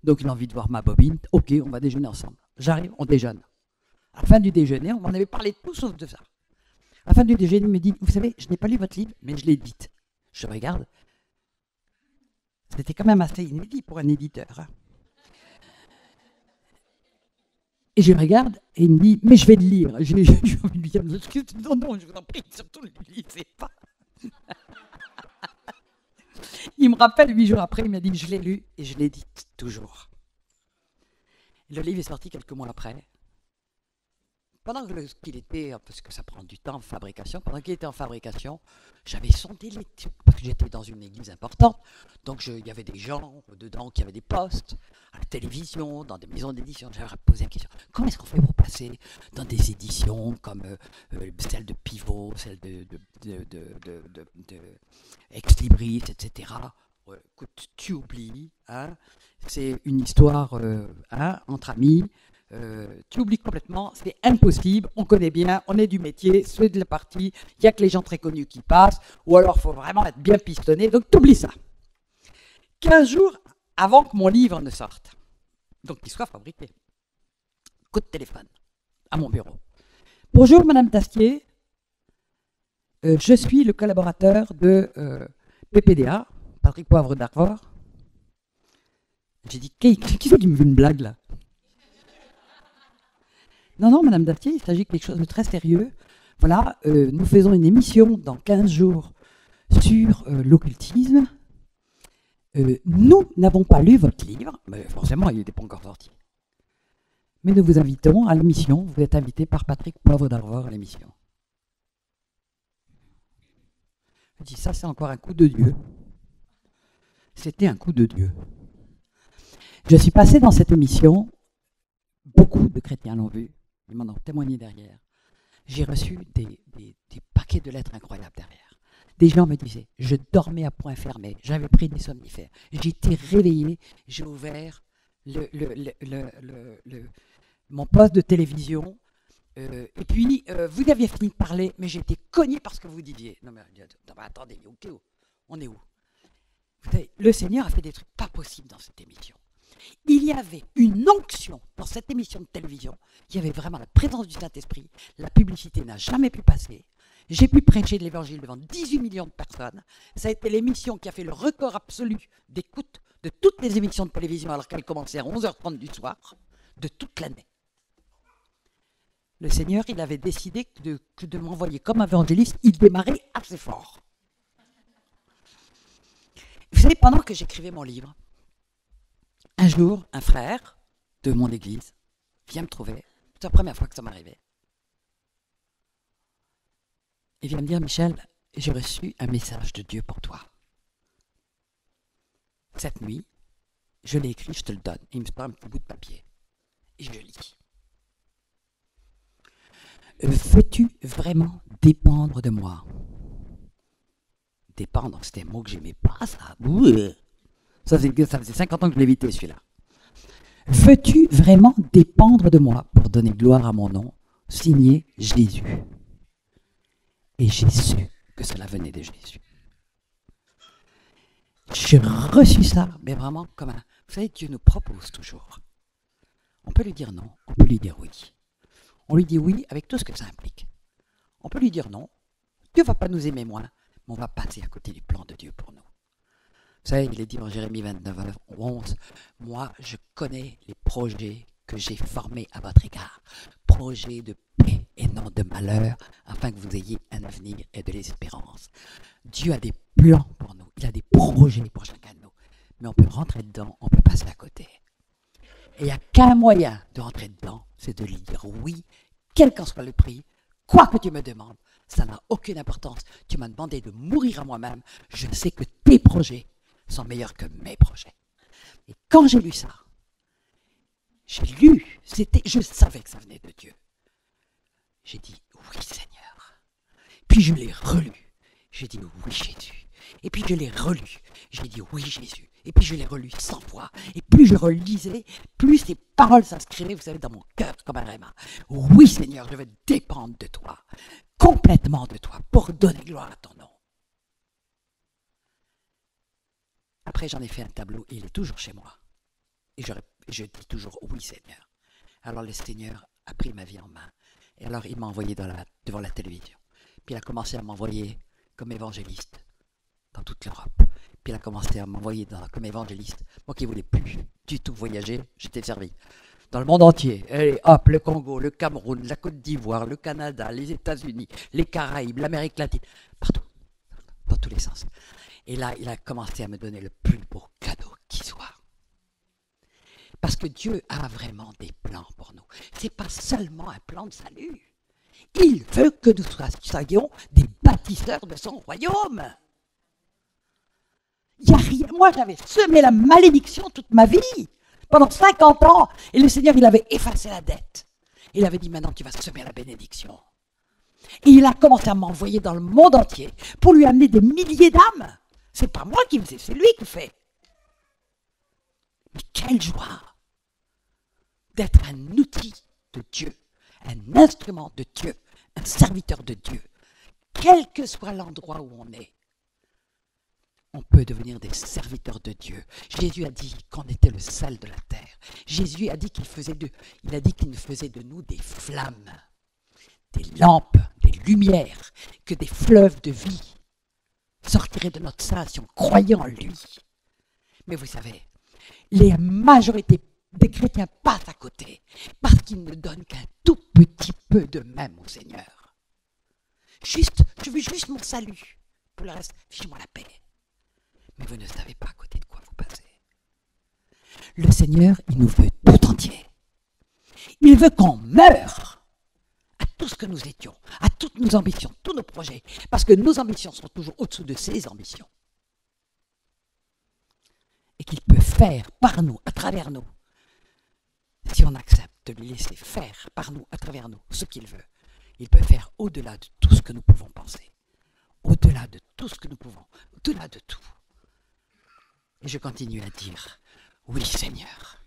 Donc il a envie de voir ma bobine. Ok, on va déjeuner ensemble. J'arrive, on déjeune. À la fin du déjeuner, on m'en avait parlé de tout sauf de ça. À la fin du déjeuner, il me dit, vous savez, je n'ai pas lu votre livre, mais je l'édite. Je regarde. C'était quand même assez inédit pour un éditeur. Hein. Et je regarde et il me dit, mais je vais le lire. J'ai envie de lui dire, non, je vous en prie, surtout ne le lisez pas. Il me rappelle 8 jours après, il m'a dit, je l'ai lu et je l'édite toujours. Le livre est sorti quelques mois après. Pendant qu'il était, parce que ça prend du temps en fabrication, pendant qu'il était en fabrication, j'avais sondé les trucs, parce que j'étais dans une église importante, donc il y avait des gens dedans qui avaient des postes, à la télévision, dans des maisons d'édition. J'avais posé la question, comment est-ce qu'on fait pour passer dans des éditions comme celle de Pivot, celle de Ex Libris, etc. Écoute, tu oublies, hein, c'est une histoire entre amis. Tu oublies complètement, c'est impossible, on connaît bien, on est du métier, c'est de la partie, il n'y a que les gens très connus qui passent, ou alors il faut vraiment être bien pistonné, donc tu oublies ça. 15 jours avant que mon livre ne sorte, donc qu'il soit fabriqué, coup de téléphone à mon bureau. Bonjour Madame Dastier, je suis le collaborateur de PPDA, Patrick Poivre d'Arvor. J'ai dit, qui c'est qui me fait une blague là? Non, Madame Dastier, il s'agit de quelque chose de très sérieux. Voilà, nous faisons une émission dans 15 jours sur l'occultisme. Nous n'avons pas lu votre livre, mais forcément, il n'était pas encore sorti. Mais nous vous invitons à l'émission. Vous êtes invité par Patrick Poivre d'Arvor à l'émission. Je dis, ça, c'est encore un coup de Dieu. C'était un coup de Dieu. Je suis passé dans cette émission, beaucoup de chrétiens l'ont vu. Ils m'en ont témoigné derrière. J'ai reçu des paquets de lettres incroyables derrière. Des gens me disaient, je dormais à point fermé, j'avais pris des somnifères. J'ai été réveillé, j'ai ouvert mon poste de télévision. Et puis, vous aviez fini de parler, mais j'ai été cogné par ce que vous disiez. Non mais attendez, on est où? Vous savez, le Seigneur a fait des trucs pas possibles dans cette émission. Il y avait une onction dans cette émission de télévision. Il y avait vraiment la présence du Saint-Esprit. La publicité n'a jamais pu passer. J'ai pu prêcher de l'Évangile devant 18 millions de personnes. Ça a été l'émission qui a fait le record absolu d'écoute de toutes les émissions de télévision alors qu'elles commençaient à 11h30 du soir, de toute l'année. Le Seigneur, il avait décidé de m'envoyer comme évangéliste. Il démarrait assez fort. Vous savez, pendant que j'écrivais mon livre, un jour, un frère de mon église vient me trouver. C'est la première fois que ça m'arrivait. Il vient me dire, Michel, j'ai reçu un message de Dieu pour toi. Cette nuit, je l'ai écrit, je te le donne. Il me sort un petit bout de papier. Et je lis. Veux-tu vraiment dépendre de moi? Dépendre, c'était un mot que j'aimais pas, ça. Ça faisait 50 ans que je l'évitais, celui-là. Veux-tu vraiment dépendre de moi pour donner gloire à mon nom? Signé Jésus. Et j'ai su que cela venait de Jésus. J'ai reçu ça, mais vraiment comme un... Vous savez, Dieu nous propose toujours. On peut lui dire non, on peut lui dire oui. On lui dit oui avec tout ce que ça implique. On peut lui dire non, Dieu ne va pas nous aimer moins, mais on va passer à côté du plan de Dieu pour nous. Vous savez, il est dit en Jérémie 29, 11, « Moi, je connais les projets que j'ai formés à votre égard, projets de paix et non de malheur, afin que vous ayez un avenir et de l'espérance. » Dieu a des plans pour nous, il a des projets pour chacun de nous, mais on peut rentrer dedans, on peut passer à côté. Et il n'y a qu'un moyen de rentrer dedans, c'est de lui dire oui, quel qu'en soit le prix, quoi que tu me demandes, ça n'a aucune importance. Tu m'as demandé de mourir à moi-même, je sais que tes projets sont meilleurs que mes projets. Et quand j'ai lu ça, j'ai lu, je savais que ça venait de Dieu. J'ai dit oui Seigneur. Puis je l'ai relu, j'ai dit oui Jésus. Et puis je l'ai relu, j'ai dit oui Jésus. Et puis je l'ai relu 100 fois. Et plus je relisais, plus ces paroles s'inscrivaient, vous savez, dans mon cœur comme un rhéma. Oui Seigneur, je veux dépendre de toi, complètement de toi, pour donner gloire à ton nom. Après, j'en ai fait un tableau, et il est toujours chez moi. Et je dis toujours oui Seigneur. Alors le Seigneur a pris ma vie en main. Et alors il m'a envoyé devant la télévision. Puis il a commencé à m'envoyer comme évangéliste dans toute l'Europe. Puis il a commencé à m'envoyer comme évangéliste. Moi qui ne voulais plus du tout voyager, j'étais servi. Dans le monde entier. Et hop, le Congo, le Cameroun, la Côte d'Ivoire, le Canada, les États-Unis, les Caraïbes, l'Amérique latine. Partout. Dans tous les sens. Et là, il a commencé à me donner le plus beau cadeau qui soit. Parce que Dieu a vraiment des plans pour nous. Ce n'est pas seulement un plan de salut. Il veut que nous soyons des bâtisseurs de son royaume. Il n'y a rien. Moi, j'avais semé la malédiction toute ma vie, pendant 50 ans. Et le Seigneur, il avait effacé la dette. Il avait dit, maintenant, tu vas semer la bénédiction. Et il a commencé à m'envoyer dans le monde entier pour lui amener des milliers d'âmes. C'est pas moi qui faisais, c'est lui qui fait. Mais quelle joie d'être un outil de Dieu, un instrument de Dieu, un serviteur de Dieu. Quel que soit l'endroit où on est, on peut devenir des serviteurs de Dieu. Jésus a dit qu'on était le sel de la terre. Jésus a dit qu'il nous faisait de nous des flammes, des lampes, des lumières, que des fleuves de vie sortiraient de notre sein si on croyait en lui. Mais vous savez, la majorité des chrétiens passent à côté parce qu'ils ne donnent qu'un tout petit peu d'eux-mêmes au Seigneur. Je veux juste mon salut. Pour le reste, fichez-moi la paix. Mais vous ne savez pas à côté de quoi vous passez. Le Seigneur, il nous veut tout entier. Il veut qu'on meure à tout ce que nous étions, à toutes nos ambitions, tous nos projets, parce que nos ambitions sont toujours au-dessous de ses ambitions. Et qu'il peut faire par nous, à travers nous, si on accepte de lui laisser faire par nous, à travers nous, ce qu'il veut. Il peut faire au-delà de tout ce que nous pouvons penser, au-delà de tout ce que nous pouvons, au-delà de tout. Et je continue à dire, oui Seigneur,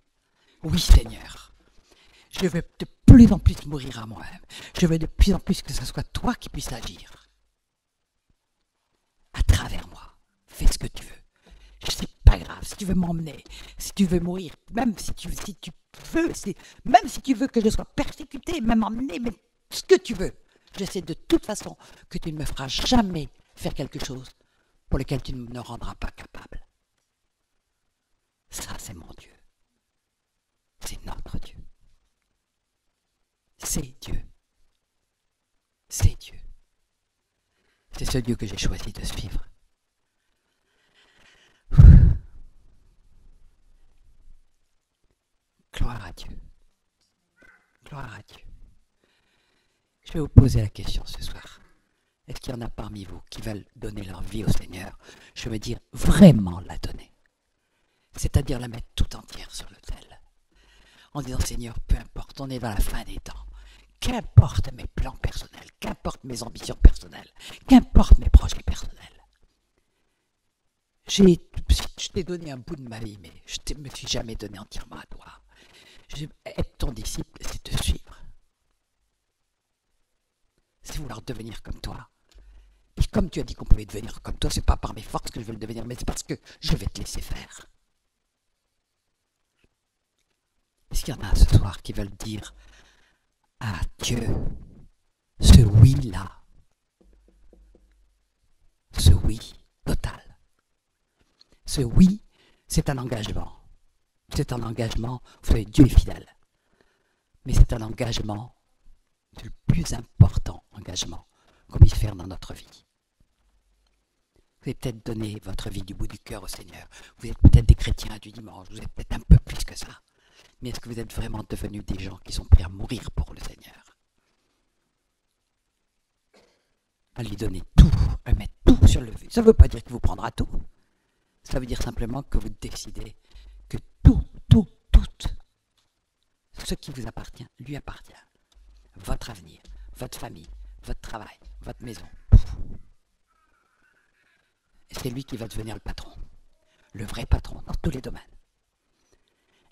je veux de plus en plus mourir à moi-même. Je veux de plus en plus que ce soit toi qui puisses agir. À travers moi, fais ce que tu veux. C'est pas grave, si tu veux m'emmener, si tu veux mourir, même si tu veux, même si tu veux que je sois persécuté, même emmené, mais ce que tu veux. Je sais de toute façon que tu ne me feras jamais faire quelque chose pour lequel tu ne me rendras pas capable. Ça, c'est mon Dieu. C'est notre Dieu. C'est Dieu. C'est Dieu. C'est ce Dieu que j'ai choisi de suivre. Gloire à Dieu. Gloire à Dieu. Je vais vous poser la question ce soir. Est-ce qu'il y en a parmi vous qui veulent donner leur vie au Seigneur? Je veux dire vraiment la donner. c'est-à-dire la mettre tout entière sur l'autel, en disant Seigneur, peu importe, on est dans la fin des temps, qu'importe mes plans personnels, qu'importe mes ambitions personnelles, qu'importe mes projets personnels. Je t'ai donné un bout de ma vie, mais je ne me suis jamais donné entièrement à toi. Être ton disciple, c'est te suivre. C'est vouloir devenir comme toi. Et comme tu as dit qu'on pouvait devenir comme toi, c'est pas par mes forces que je veux le devenir, mais c'est parce que je vais te laisser faire. Est-ce qu'il y en a ce soir qui veulent dire à Dieu ce oui-là, ce oui total? Ce oui, c'est un engagement. C'est un engagement, vous savez, Dieu est fidèle. Mais c'est un engagement, le plus important engagement qu'on puisse faire dans notre vie. Vous avez peut-être donné votre vie du bout du cœur au Seigneur. Vous êtes peut-être des chrétiens du dimanche, vous êtes peut-être un peu plus que ça. Mais est-ce que vous êtes vraiment devenus des gens qui sont prêts à mourir pour le Seigneur? À lui donner tout, à mettre tout sur le feu. Ça ne veut pas dire qu'il vous prendra tout. Ça veut dire simplement que vous décidez que tout, ce qui vous appartient, lui appartient. Votre avenir, votre famille, votre travail, votre maison. Et c'est lui qui va devenir le patron. Le vrai patron dans tous les domaines.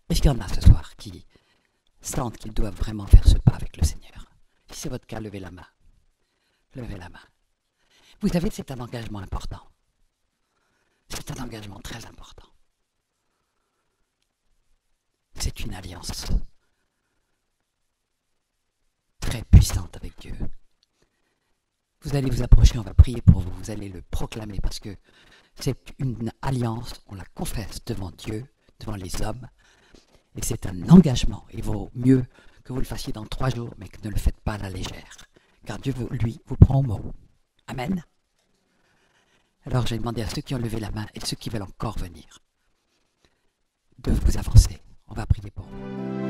Est-ce qu'il y en a ce soir qui sentent qu'ils doivent vraiment faire ce pas avec le Seigneur? Si c'est votre cas, levez la main. Levez la main. Vous savez, c'est un engagement important. C'est un engagement très important. C'est une alliance très puissante avec Dieu. Vous allez vous approcher, on va prier pour vous, vous allez le proclamer parce que c'est une alliance, on la confesse devant Dieu, devant les hommes, et c'est un engagement. Il vaut mieux que vous le fassiez dans 3 jours, mais que ne le faites pas à la légère, car Dieu, lui, vous prend au mot. Amen. Alors j'ai demandé à ceux qui ont levé la main et ceux qui veulent encore venir de vous avancer. On va prier pour vous.